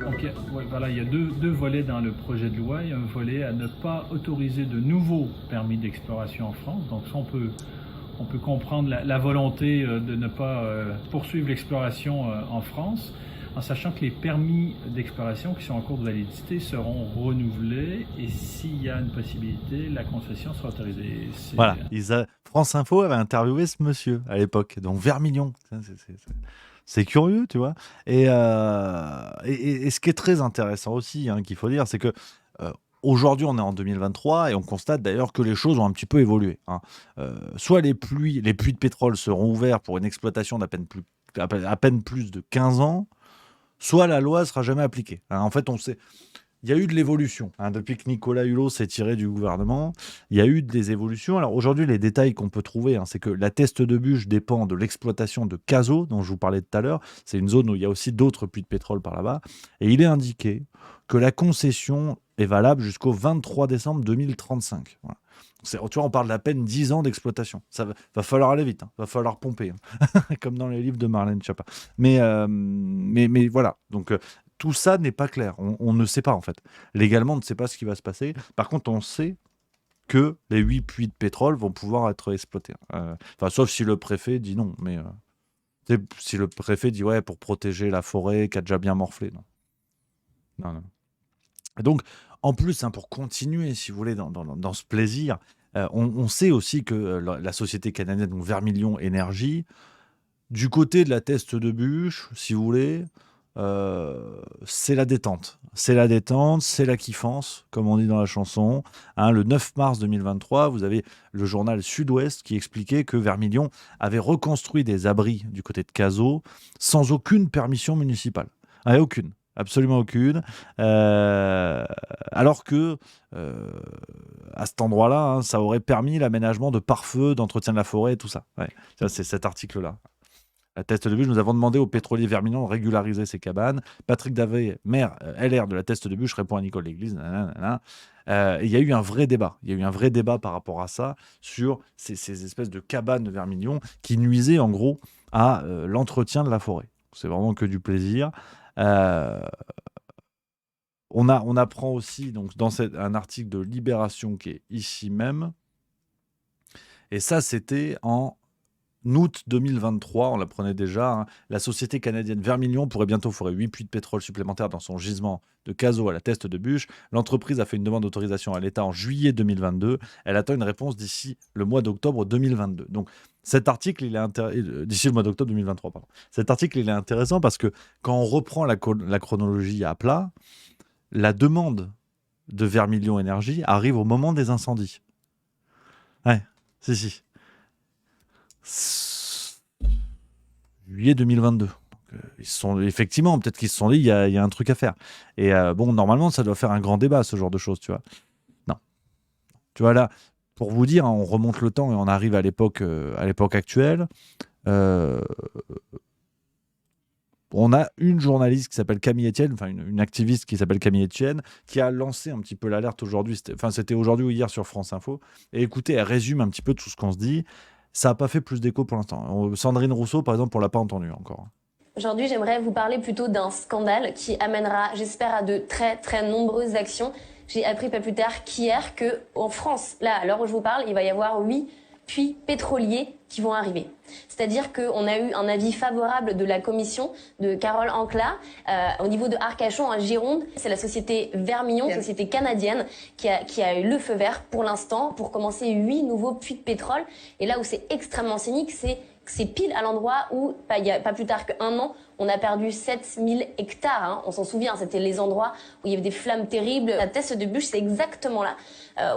Donc, voilà, il y a deux volets dans le projet de loi. Il y a un volet à ne pas autoriser de nouveaux permis d'exploration en France. Donc ça, on peut comprendre la volonté de ne pas poursuivre l'exploration en France, en sachant que les permis d'exploration qui sont en cours de validité seront renouvelés et s'il y a une possibilité, la concession sera autorisée. Voilà, France Info avait interviewé ce monsieur à l'époque, donc Vermilion. C'est curieux, tu vois. Et ce qui est très intéressant aussi, qu'il faut dire, c'est que aujourd'hui, on est en 2023 et on constate d'ailleurs que les choses ont un petit peu évolué. Soit les puits de pétrole seront ouverts pour une exploitation d'à peine plus de 15 ans, soit la loi ne sera jamais appliquée. En fait, on sait... Il y a eu de l'évolution. Depuis que Nicolas Hulot s'est tiré du gouvernement, il y a eu des évolutions. Alors aujourd'hui, les détails qu'on peut trouver, c'est que la Teste de Buch dépend de l'exploitation de Cazaux, dont je vous parlais tout à l'heure. C'est une zone où il y a aussi d'autres puits de pétrole par là-bas. Et il est indiqué que la concession est valable jusqu'au 23 décembre 2035. Voilà. Tu vois, on parle d'à peine 10 ans d'exploitation. Ça va falloir aller vite, va falloir pomper, comme dans les livres de Marlène Schiappa. Mais voilà, donc tout ça n'est pas clair. On ne sait pas, en fait. Légalement, on ne sait pas ce qui va se passer. Par contre, on sait que les 8 puits de pétrole vont pouvoir être exploités. Sauf si le préfet dit non. Mais si le préfet dit ouais, pour protéger la forêt qui a déjà bien morflé. Non. Et donc, en plus, pour continuer, si vous voulez, dans ce plaisir, on sait aussi que la société canadienne, donc Vermilion Énergie, du côté de la Teste de Buch, si vous voulez, c'est la détente. C'est la détente, c'est la kiffance, comme on dit dans la chanson. Le 9 mars 2023, vous avez le journal Sud-Ouest qui expliquait que Vermilion avait reconstruit des abris du côté de Cazaux sans aucune permission municipale. Aucune. Absolument aucune. Alors que, à cet endroit-là, ça aurait permis l'aménagement de pare-feu, d'entretien de la forêt et tout ça. Ouais. Ça, c'est cet article-là. La Teste de Buch, nous avons demandé au pétrolier Vermilion de régulariser ses cabanes. Patrick Davé, maire LR de la Teste de Buch, répond à Nicole L'Église. Il y a eu un vrai débat. Il y a eu un vrai débat par rapport à ça, sur ces espèces de cabanes de Vermilion qui nuisaient en gros à l'entretien de la forêt. C'est vraiment que du plaisir. On apprend aussi donc, dans un article de Libération qui est ici même, et ça c'était en août 2023, on l'apprenait déjà, la société canadienne Vermilion pourrait bientôt forer 8 puits de pétrole supplémentaires dans son gisement de Cazaux à la Teste de Buch. L'entreprise a fait une demande d'autorisation à l'État en juillet 2022. Elle attend une réponse d'ici le mois d'octobre 2022. Donc cet article, il est d'ici le mois d'octobre 2023, pardon. Cet article, il est intéressant parce que quand on reprend la chronologie à plat, la demande de Vermilion Énergie arrive au moment des incendies. Ouais, si. Juillet 2022. Effectivement, peut-être qu'ils se sont dit, il y a un truc à faire. Et normalement, ça doit faire un grand débat, ce genre de choses, tu vois. Non. Tu vois, là, pour vous dire, on remonte le temps et on arrive à l'époque actuelle. On a une journaliste qui s'appelle Camille Etienne, enfin une activiste qui s'appelle Camille Etienne, qui a lancé un petit peu l'alerte aujourd'hui. C'était aujourd'hui ou hier sur France Info. Et écoutez, elle résume un petit peu tout ce qu'on se dit. Ça n'a pas fait plus d'écho pour l'instant. Sandrine Rousseau, par exemple, on ne l'a pas entendu encore. Aujourd'hui, j'aimerais vous parler plutôt d'un scandale qui amènera, j'espère, à de très très nombreuses actions. J'ai appris pas plus tard qu'hier qu'en France, là, à l'heure où je vous parle, il va y avoir 8 puits pétroliers qui vont arriver. C'est-à-dire qu'on a eu un avis favorable de la commission de Carole Ancelas au niveau de Arcachon en Gironde. C'est la société Vermilion, société canadienne, qui a eu le feu vert pour l'instant pour commencer 8 nouveaux puits de pétrole. Et là où c'est extrêmement cynique, c'est pile à l'endroit où, il y a pas plus tard qu'un an, on a perdu 7000 hectares. On s'en souvient, c'était les endroits où il y avait des flammes terribles. La Teste de Buch, c'est exactement là,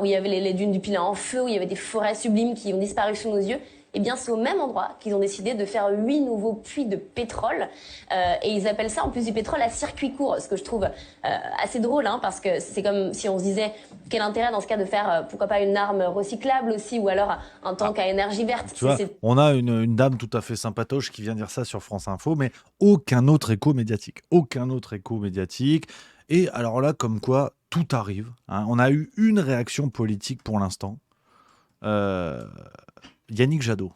où il y avait les dunes du Pilat en feu, où il y avait des forêts sublimes qui ont disparu sous nos yeux. eh bien c'est au même endroit qu'ils ont décidé de faire 8 nouveaux puits de pétrole. Et ils appellent ça en plus du pétrole à circuit court, ce que je trouve assez drôle, hein, parce que c'est comme si on se disait quel intérêt dans ce cas de faire pourquoi pas une arme recyclable aussi, ou alors un tank à énergie verte. Tu vois, on a une dame tout à fait sympatoche qui vient dire ça sur France Info, mais aucun autre écho médiatique. Aucun autre écho médiatique. Et alors là, comme quoi, tout arrive. Hein. On a eu une réaction politique pour l'instant. Yannick Jadot.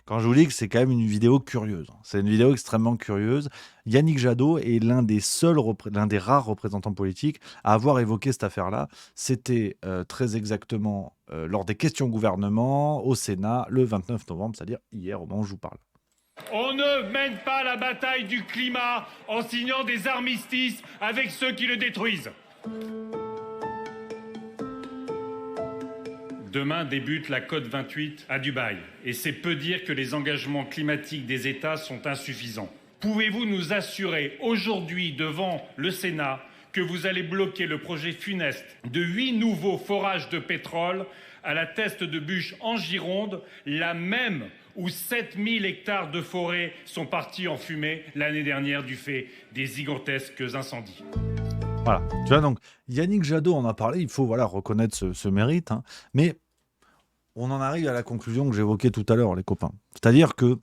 Quand je vous dis que c'est quand même une vidéo curieuse, c'est une vidéo extrêmement curieuse. Yannick Jadot est l'un des rares représentants politiques à avoir évoqué cette affaire-là. C'était très exactement lors des questions au gouvernement au Sénat le 29 novembre, c'est-à-dire hier au moment où je vous parle. On ne mène pas la bataille du climat en signant des armistices avec ceux qui le détruisent. Demain débute la COP28 à Dubaï et c'est peu dire que les engagements climatiques des États sont insuffisants. Pouvez-vous nous assurer aujourd'hui devant le Sénat que vous allez bloquer le projet funeste de 8 nouveaux forages de pétrole à la Teste de Buch en Gironde, la même où 7000 hectares de forêt sont partis en fumée l'année dernière du fait des gigantesques incendies. Voilà, tu vois, donc Yannick Jadot en a parlé, il faut reconnaître ce mérite, hein, mais on en arrive à la conclusion que j'évoquais tout à l'heure, les copains. C'est-à-dire que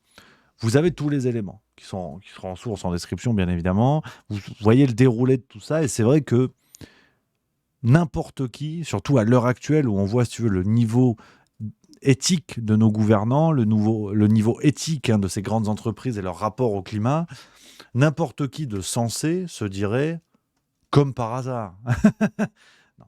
vous avez tous les éléments qui seront en source, en description, bien évidemment. Vous voyez le déroulé de tout ça, et c'est vrai que n'importe qui, surtout à l'heure actuelle où on voit, si tu veux, le niveau éthique de nos gouvernants, le niveau éthique de ces grandes entreprises et leur rapport au climat, n'importe qui de sensé se dirait comme par hasard. Non.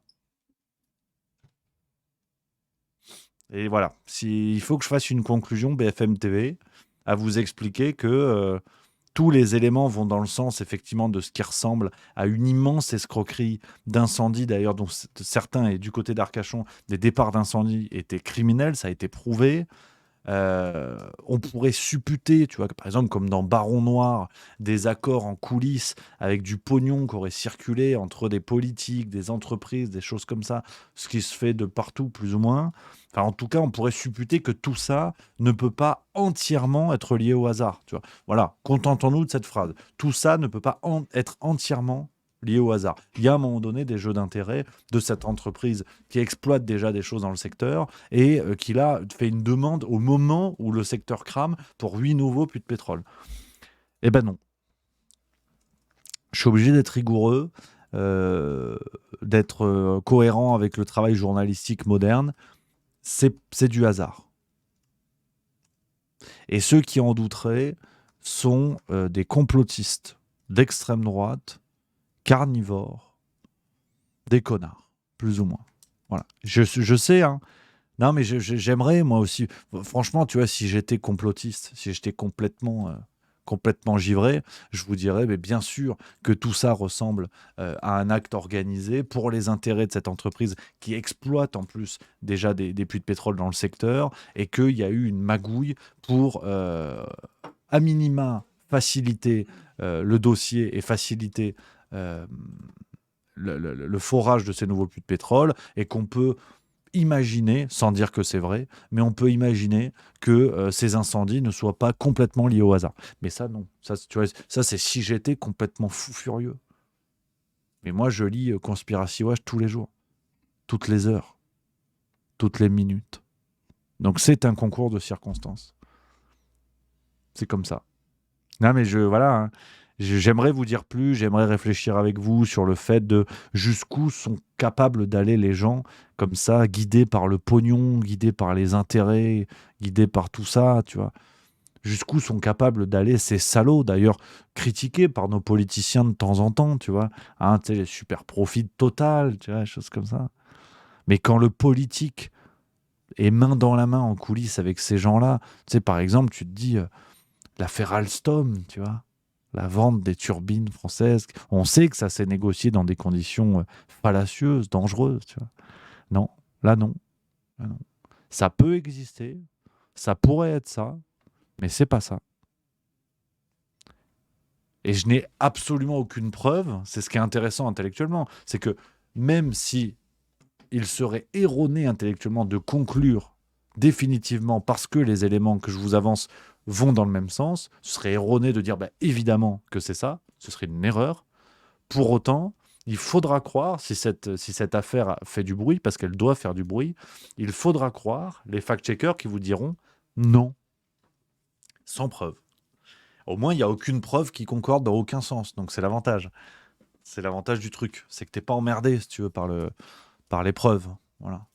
Et voilà, il faut que je fasse une conclusion BFM TV à vous expliquer que tous les éléments vont dans le sens effectivement de ce qui ressemble à une immense escroquerie d'incendie, d'ailleurs dont certains, et du côté d'Arcachon, des départs d'incendie étaient criminels, ça a été prouvé. On pourrait supputer, tu vois, par exemple, comme dans Baron Noir, des accords en coulisses avec du pognon qui aurait circulé entre des politiques, des entreprises, des choses comme ça, ce qui se fait de partout, plus ou moins. Enfin, en tout cas, on pourrait supputer que tout ça ne peut pas entièrement être lié au hasard. Tu vois. Voilà, contentons-nous de cette phrase. Tout ça ne peut pas être entièrement lié au hasard. Il y a à un moment donné des jeux d'intérêt de cette entreprise qui exploite déjà des choses dans le secteur et qui là fait une demande au moment où le secteur crame pour 8 nouveaux puits de pétrole. Eh ben non. Je suis obligé d'être rigoureux, d'être cohérent avec le travail journalistique moderne. C'est du hasard. Et ceux qui en douteraient sont des complotistes d'extrême droite, carnivores, des connards, plus ou moins. Voilà. Je sais, hein. Non, mais j'aimerais, moi aussi. Franchement, tu vois, si j'étais complotiste, si j'étais complètement givré, je vous dirais, mais bien sûr que tout ça ressemble à un acte organisé pour les intérêts de cette entreprise qui exploite en plus déjà des puits de pétrole dans le secteur et qu'il y a eu une magouille pour, à minima, faciliter le dossier et faciliter le forage de ces nouveaux puits de pétrole et qu'on peut imaginer, sans dire que c'est vrai, mais on peut imaginer que ces incendies ne soient pas complètement liés au hasard. Mais ça, non. Ça, tu vois, ça c'est si j'étais complètement fou furieux. Mais moi, je lis Conspiracy Watch tous les jours, toutes les heures, toutes les minutes. Donc c'est un concours de circonstances. C'est comme ça. Non, mais voilà, hein. J'aimerais vous dire plus, j'aimerais réfléchir avec vous sur le fait de jusqu'où sont capables d'aller les gens comme ça, guidés par le pognon, guidés par les intérêts, guidés par tout ça, tu vois. Jusqu'où sont capables d'aller ces salauds, d'ailleurs critiqués par nos politiciens de temps en temps, tu vois. Hein, tu sais, les super profits total, tu vois, des choses comme ça. Mais quand le politique est main dans la main en coulisses avec ces gens-là, tu sais, par exemple, tu te dis l'affaire Alstom, tu vois. La vente des turbines françaises. On sait que ça s'est négocié dans des conditions fallacieuses, dangereuses. Tu vois. Non, là non. Là non. Ça peut exister, ça pourrait être ça, mais c'est pas ça. Et je n'ai absolument aucune preuve. C'est ce qui est intéressant intellectuellement, c'est que même si il serait erroné intellectuellement de conclure définitivement parce que les éléments que je vous avance vont dans le même sens, ce serait erroné de dire évidemment que c'est ça, ce serait une erreur. Pour autant, il faudra croire, si cette affaire fait du bruit, parce qu'elle doit faire du bruit, il faudra croire les fact-checkers qui vous diront non, sans preuve. Au moins, il n'y a aucune preuve qui concorde dans aucun sens, donc c'est l'avantage. C'est l'avantage du truc, c'est que tu n'es pas emmerdé, si tu veux, par les preuves. Voilà.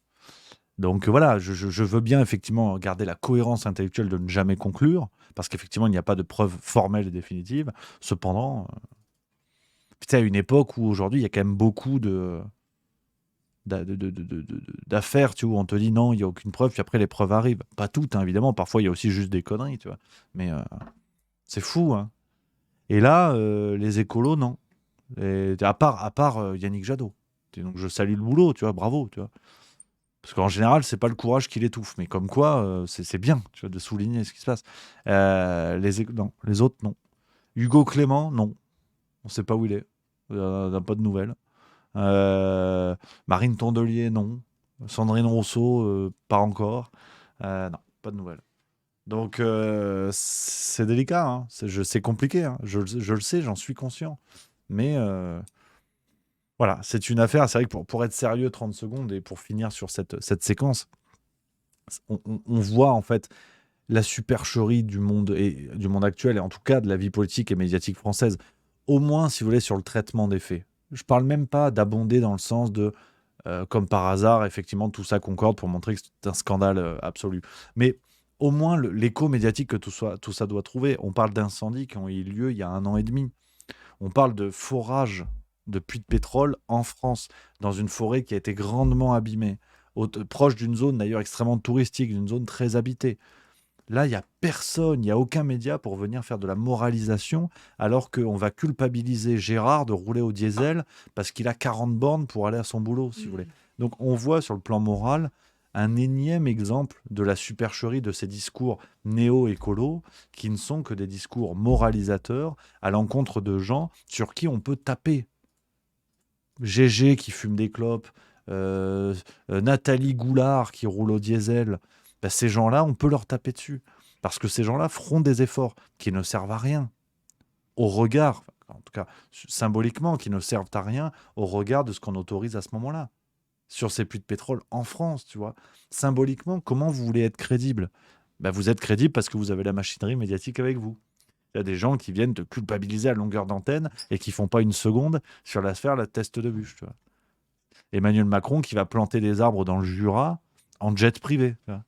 Donc voilà, je veux bien effectivement garder la cohérence intellectuelle de ne jamais conclure, parce qu'effectivement, il n'y a pas de preuve formelle et définitive. Cependant, à une époque où aujourd'hui, il y a quand même beaucoup d'affaires, tu vois, où on te dit non, il n'y a aucune preuve, puis après les preuves arrivent. Pas toutes, hein, évidemment, parfois il y a aussi juste des conneries, tu vois. Mais c'est fou, hein. Et là, les écolos, non. Et, à part Yannick Jadot. Et donc je salue le boulot, tu vois, bravo, tu vois. Parce qu'en général, c'est pas le courage qui l'étouffe, mais comme quoi, c'est bien, tu vois, de souligner ce qui se passe. Non, les autres, non. Hugo Clément, non. On sait pas où il est. On n'a pas de nouvelles. Marine Tondelier, non. Sandrine Rousseau, pas encore. Non, pas de nouvelles. Donc, c'est délicat. Hein. C'est compliqué. Hein. Je le sais, j'en suis conscient. Mais voilà, c'est une affaire. C'est vrai que pour être sérieux 30 secondes et pour finir sur cette séquence, on voit en fait la supercherie du monde actuel et en tout cas de la vie politique et médiatique française. Au moins, si vous voulez, sur le traitement des faits. Je parle même pas d'abonder dans le sens de, comme par hasard, effectivement, tout ça concorde pour montrer que c'est un scandale absolu. Mais au moins, l'écho médiatique que tout ça doit trouver. On parle d'incendies qui ont eu lieu il y a 1 an et demi. On parle de forage de puits de pétrole en France, dans une forêt qui a été grandement abîmée, proche d'une zone d'ailleurs extrêmement touristique, d'une zone très habitée. Là, il n'y a personne, il n'y a aucun média pour venir faire de la moralisation, alors qu'on va culpabiliser Gérard de rouler au diesel parce qu'il a 40 bornes pour aller à son boulot, si vous voulez. Donc on voit sur le plan moral un énième exemple de la supercherie de ces discours néo-écolos qui ne sont que des discours moralisateurs à l'encontre de gens sur qui on peut taper. Gégé qui fume des clopes, Nathalie Goulard qui roule au diesel, ces gens-là, on peut leur taper dessus. Parce que ces gens-là feront des efforts qui ne servent à rien. Au regard, en tout cas symboliquement, qui ne servent à rien au regard de ce qu'on autorise à ce moment-là. Sur ces puits de pétrole en France, tu vois. Symboliquement, comment vous voulez être crédible ? Vous êtes crédible parce que vous avez la machinerie médiatique avec vous. Il y a des gens qui viennent te culpabiliser à longueur d'antenne et qui font pas une seconde sur l'affaire la test de bûche. Tu vois. Emmanuel Macron qui va planter des arbres dans le Jura en jet privé. Tu vois.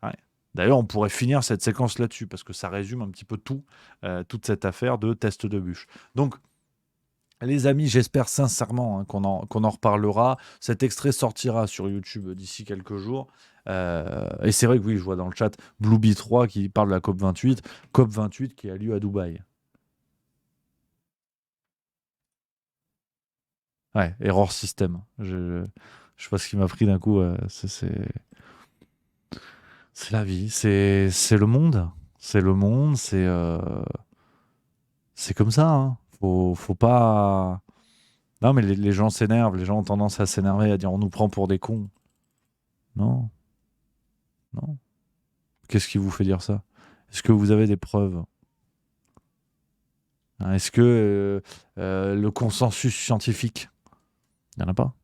Ouais. D'ailleurs, on pourrait finir cette séquence là-dessus parce que ça résume un petit peu tout, toute cette affaire de test de bûche. Donc, les amis, j'espère sincèrement qu'on en reparlera. Cet extrait sortira sur YouTube d'ici quelques jours. Et c'est vrai que oui, je vois dans le chat Blueby3 qui parle de la COP28. COP28 qui a lieu à Dubaï. Ouais, error système. Je sais pas ce qui m'a pris d'un coup. C'est la vie. C'est le monde. C'est le monde. C'est comme ça. Hein. Faut pas... Non, mais les gens s'énervent. Les gens ont tendance à s'énerver, à dire on nous prend pour des cons. Non. Non. Qu'est-ce qui vous fait dire ça ? Est-ce que vous avez des preuves ? Est-ce que le consensus scientifique, il n'y en a pas ?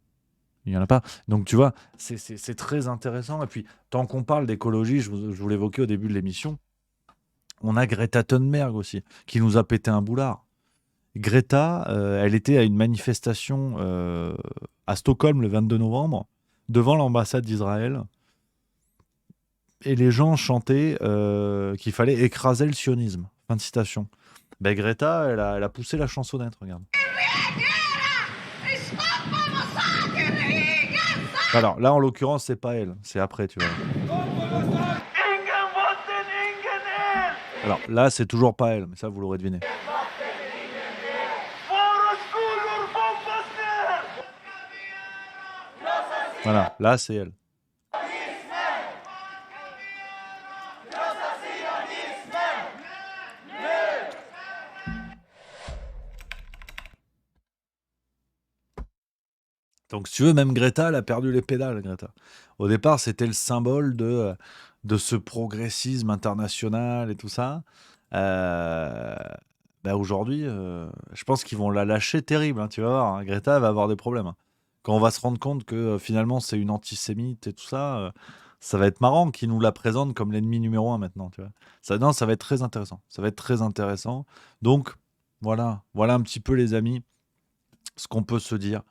Il n'y en a pas. Donc, tu vois, c'est très intéressant. Et puis, tant qu'on parle d'écologie, je vous l'évoquais au début de l'émission, on a Greta Thunberg aussi, qui nous a pété un boulard. Greta, elle était à une manifestation à Stockholm le 22 novembre, devant l'ambassade d'Israël. Et les gens chantaient qu'il fallait écraser le sionisme. Fin de citation. Greta, elle a poussé la chansonnette, regarde. Alors là, en l'occurrence, c'est pas elle, c'est après, tu vois. Alors là, c'est toujours pas elle, mais ça, vous l'aurez deviné. Voilà, là, c'est elle. Donc, si tu veux, même Greta, elle a perdu les pédales, Greta. Au départ, c'était le symbole de ce progressisme international et tout ça. Aujourd'hui, je pense qu'ils vont la lâcher terrible, hein, tu vas voir, hein. Greta, elle va avoir des problèmes, hein. Quand on va se rendre compte que finalement, c'est une antisémite et tout ça, ça va être marrant qu'ils nous la présentent comme l'ennemi numéro un maintenant, tu vois. Ça va être très intéressant. Ça va être très intéressant. Donc, voilà un petit peu, les amis, ce qu'on peut se dire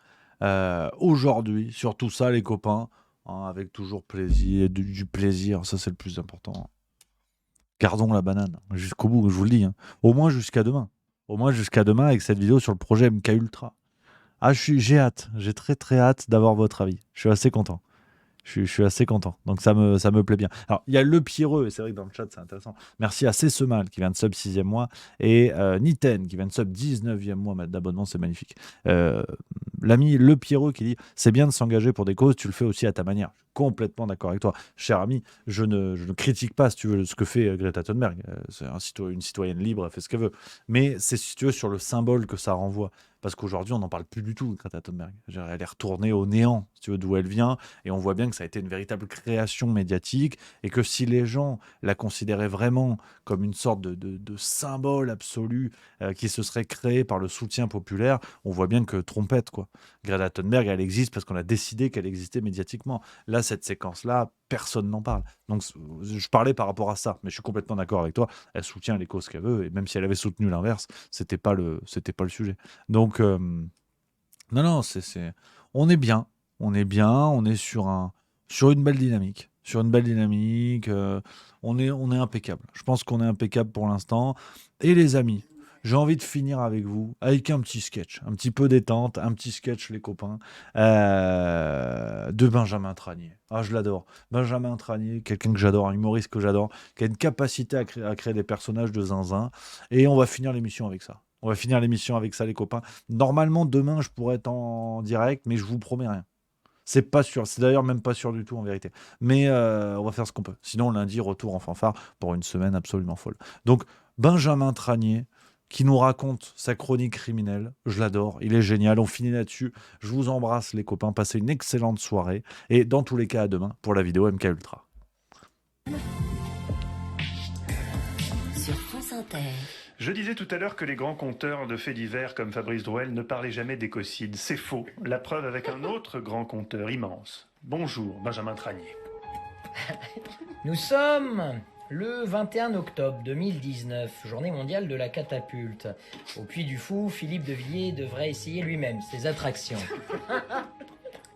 aujourd'hui sur tout ça, les copains, hein, avec toujours plaisir, du plaisir, ça c'est le plus important. Gardons la banane jusqu'au bout, je vous le dis, hein. Au moins jusqu'à demain. Au moins jusqu'à demain avec cette vidéo sur le projet MK Ultra. Ah, j'ai hâte, j'ai très très hâte d'avoir votre avis. Je suis assez content. Je suis assez content. Donc ça me plaît bien. Alors, il y a Le Pierreux, et c'est vrai que dans le chat, c'est intéressant. Merci à C'est Semal qui vient de sub 6e mois, et Niten qui vient de sub 19e mois d'abonnement, c'est magnifique. L'ami Le Pierreux qui dit « C'est bien de s'engager pour des causes, tu le fais aussi à ta manière. » Complètement d'accord avec toi. Cher ami, je ne critique pas, si tu veux, ce que fait Greta Thunberg. C'est une citoyenne libre, elle fait ce qu'elle veut. Mais c'est, si tu veux, sur le symbole que ça renvoie. Parce qu'aujourd'hui, on n'en parle plus du tout, Greta Thunberg. Elle est retournée au néant, si tu veux, d'où elle vient. Et on voit bien que ça a été une véritable création médiatique. Et que si les gens la considéraient vraiment comme une sorte de symbole absolu qui se serait créé par le soutien populaire, on voit bien que trompette, quoi. Greta Thunberg, elle existe parce qu'on a décidé qu'elle existait médiatiquement. Là, cette séquence-là, personne n'en parle. Donc, je parlais par rapport à ça, mais je suis complètement d'accord avec toi. Elle soutient les causes qu'elle veut, et même si elle avait soutenu l'inverse, c'était pas le sujet. Donc, non, on est bien, on est sur une belle dynamique. On est impeccable. Je pense qu'on est impeccable pour l'instant. Et les amis, j'ai envie de finir avec vous avec un petit sketch, un petit peu détente, un petit sketch, les copains, de Benjamin Tranier. Ah, je l'adore. Benjamin Tranier, quelqu'un que j'adore, un humoriste que j'adore, qui a une capacité à créer des personnages de zinzin. Et on va finir l'émission avec ça. Les copains. Normalement, demain, je pourrais être en direct, mais je vous promets rien. C'est pas sûr, c'est d'ailleurs même pas sûr du tout en vérité. Mais on va faire ce qu'on peut. Sinon, lundi, retour en fanfare pour une semaine absolument folle. Donc, Benjamin Tranier, qui nous raconte sa chronique criminelle. Je l'adore, il est génial. On finit là-dessus. Je vous embrasse, les copains. Passez une excellente soirée. Et dans tous les cas, à demain pour la vidéo MK Ultra. Sur France Inter. Je disais tout à l'heure que les grands conteurs de faits divers comme Fabrice Drouel ne parlaient jamais d'écocide. C'est faux. La preuve avec un autre grand conteur immense. Bonjour, Benjamin Tranier. Nous sommes le 21 octobre 2019, journée mondiale de la catapulte. Au Puy du Fou, Philippe de Villiers devrait essayer lui-même ses attractions.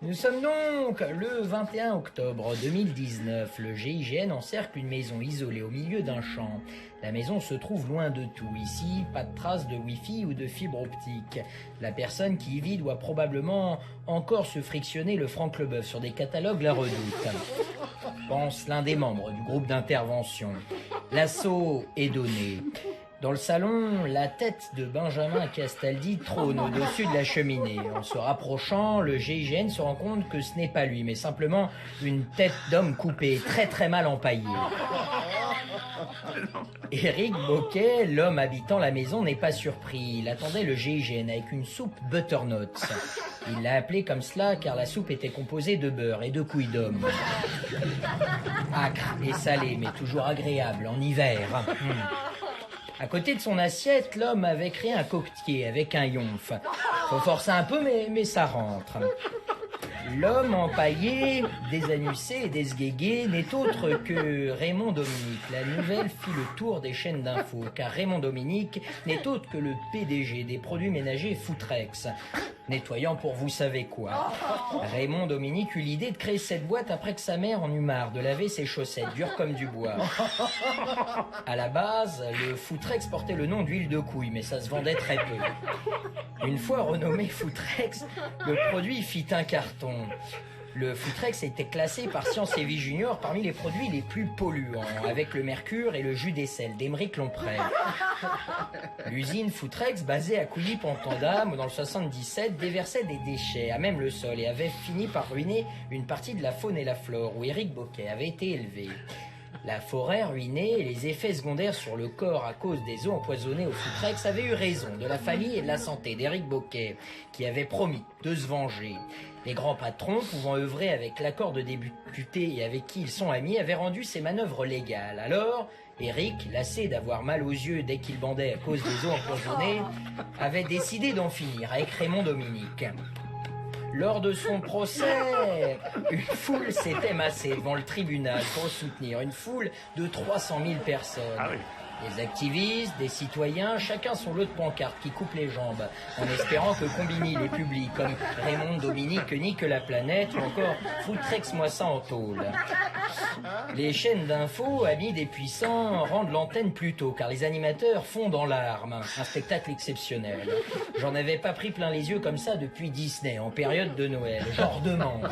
Nous sommes donc le 21 octobre 2019. Le GIGN encercle une maison isolée au milieu d'un champ. La maison se trouve loin de tout. Ici, pas de traces de Wi-Fi ou de fibre optique. La personne qui y vit doit probablement encore se frictionner le franc Leboeuf sur des catalogues La Redoute. Pense l'un des membres du groupe d'intervention. L'assaut est donné. Dans le salon, la tête de Benjamin Castaldi trône au-dessus de la cheminée. En se rapprochant, le GIGN se rend compte que ce n'est pas lui, mais simplement une tête d'homme coupée, très très mal empaillée. Éric Boquet, l'homme habitant la maison, n'est pas surpris. Il attendait le GIGN avec une soupe butternuts. Il l'a appelée comme cela car la soupe était composée de beurre et de couilles d'homme. Acre et salé, mais toujours agréable en hiver. À côté de son assiette, l'homme avait créé un coquetier avec un yonf. Faut forcer un peu, mais ça rentre. L'homme empaillé, désannussé et désguégué n'est autre que Raymond Dominique. La nouvelle fit le tour des chaînes d'infos, car Raymond Dominique n'est autre que le PDG des produits ménagers Footrex. Nettoyant pour vous savez quoi. Raymond Dominique eut l'idée de créer cette boîte après que sa mère en eut marre de laver ses chaussettes, dures comme du bois. À la base, le Footrex portait le nom d'huile de couille, mais ça se vendait très peu. Une fois renommé Footrex, le produit fit un carton. Le Footrex était classé par Science et Vie Junior parmi les produits les plus polluants, avec le mercure et le jus d'aisselle d'Émeric Lomprey. L'usine Footrex, basée à Couilly-Pont-Andame, dans le 77, déversait des déchets à même le sol et avait fini par ruiner une partie de la faune et la flore où Éric Boquet avait été élevé. La forêt ruinée et les effets secondaires sur le corps à cause des eaux empoisonnées au Foutrex avaient eu raison de la famille et de la santé d'Éric Bocquet, qui avait promis de se venger. Les grands patrons, pouvant œuvrer avec l'accord de députés et avec qui ils sont amis, avaient rendu ces manœuvres légales. Alors, Éric, lassé d'avoir mal aux yeux dès qu'il bandait à cause des eaux empoisonnées, avait décidé d'en finir avec Raymond Dominique. Lors de son procès, une foule s'était massée devant le tribunal pour le soutenir. Une foule de 300 000 personnes. Ah oui. Des activistes, des citoyens, chacun son lot de pancartes qui coupe les jambes, en espérant que Combini les publie, comme Raymond Dominique nique la planète, ou encore Foutrex-moi ça en tôle. Les chaînes d'infos, amis des puissants, rendent l'antenne plus tôt, car les animateurs fondent en larmes. Un spectacle exceptionnel. J'en avais pas pris plein les yeux comme ça depuis Disney, en période de Noël. J'en redemande.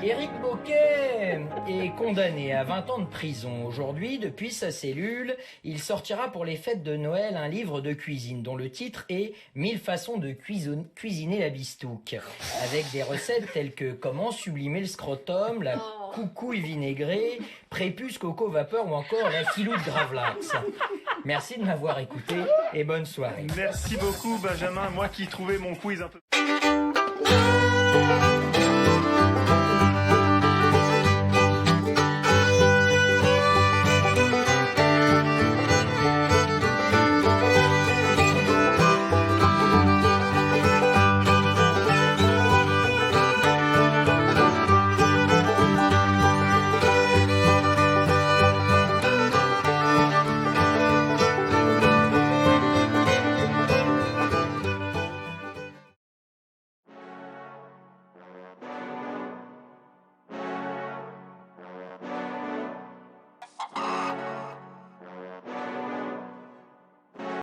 Éric Bocquet est condamné à 20 ans de prison. Aujourd'hui, depuis sa cellule, il sortira pour les fêtes de Noël un livre de cuisine dont le titre est « 1000 façons de cuisiner la bistouque » avec des recettes telles que comment sublimer le scrotum, la coucouille vinaigrée, prépuce coco vapeur ou encore la filou de gravlax. Merci de m'avoir écouté et bonne soirée. Merci beaucoup Benjamin, moi qui trouvais mon quiz un peu...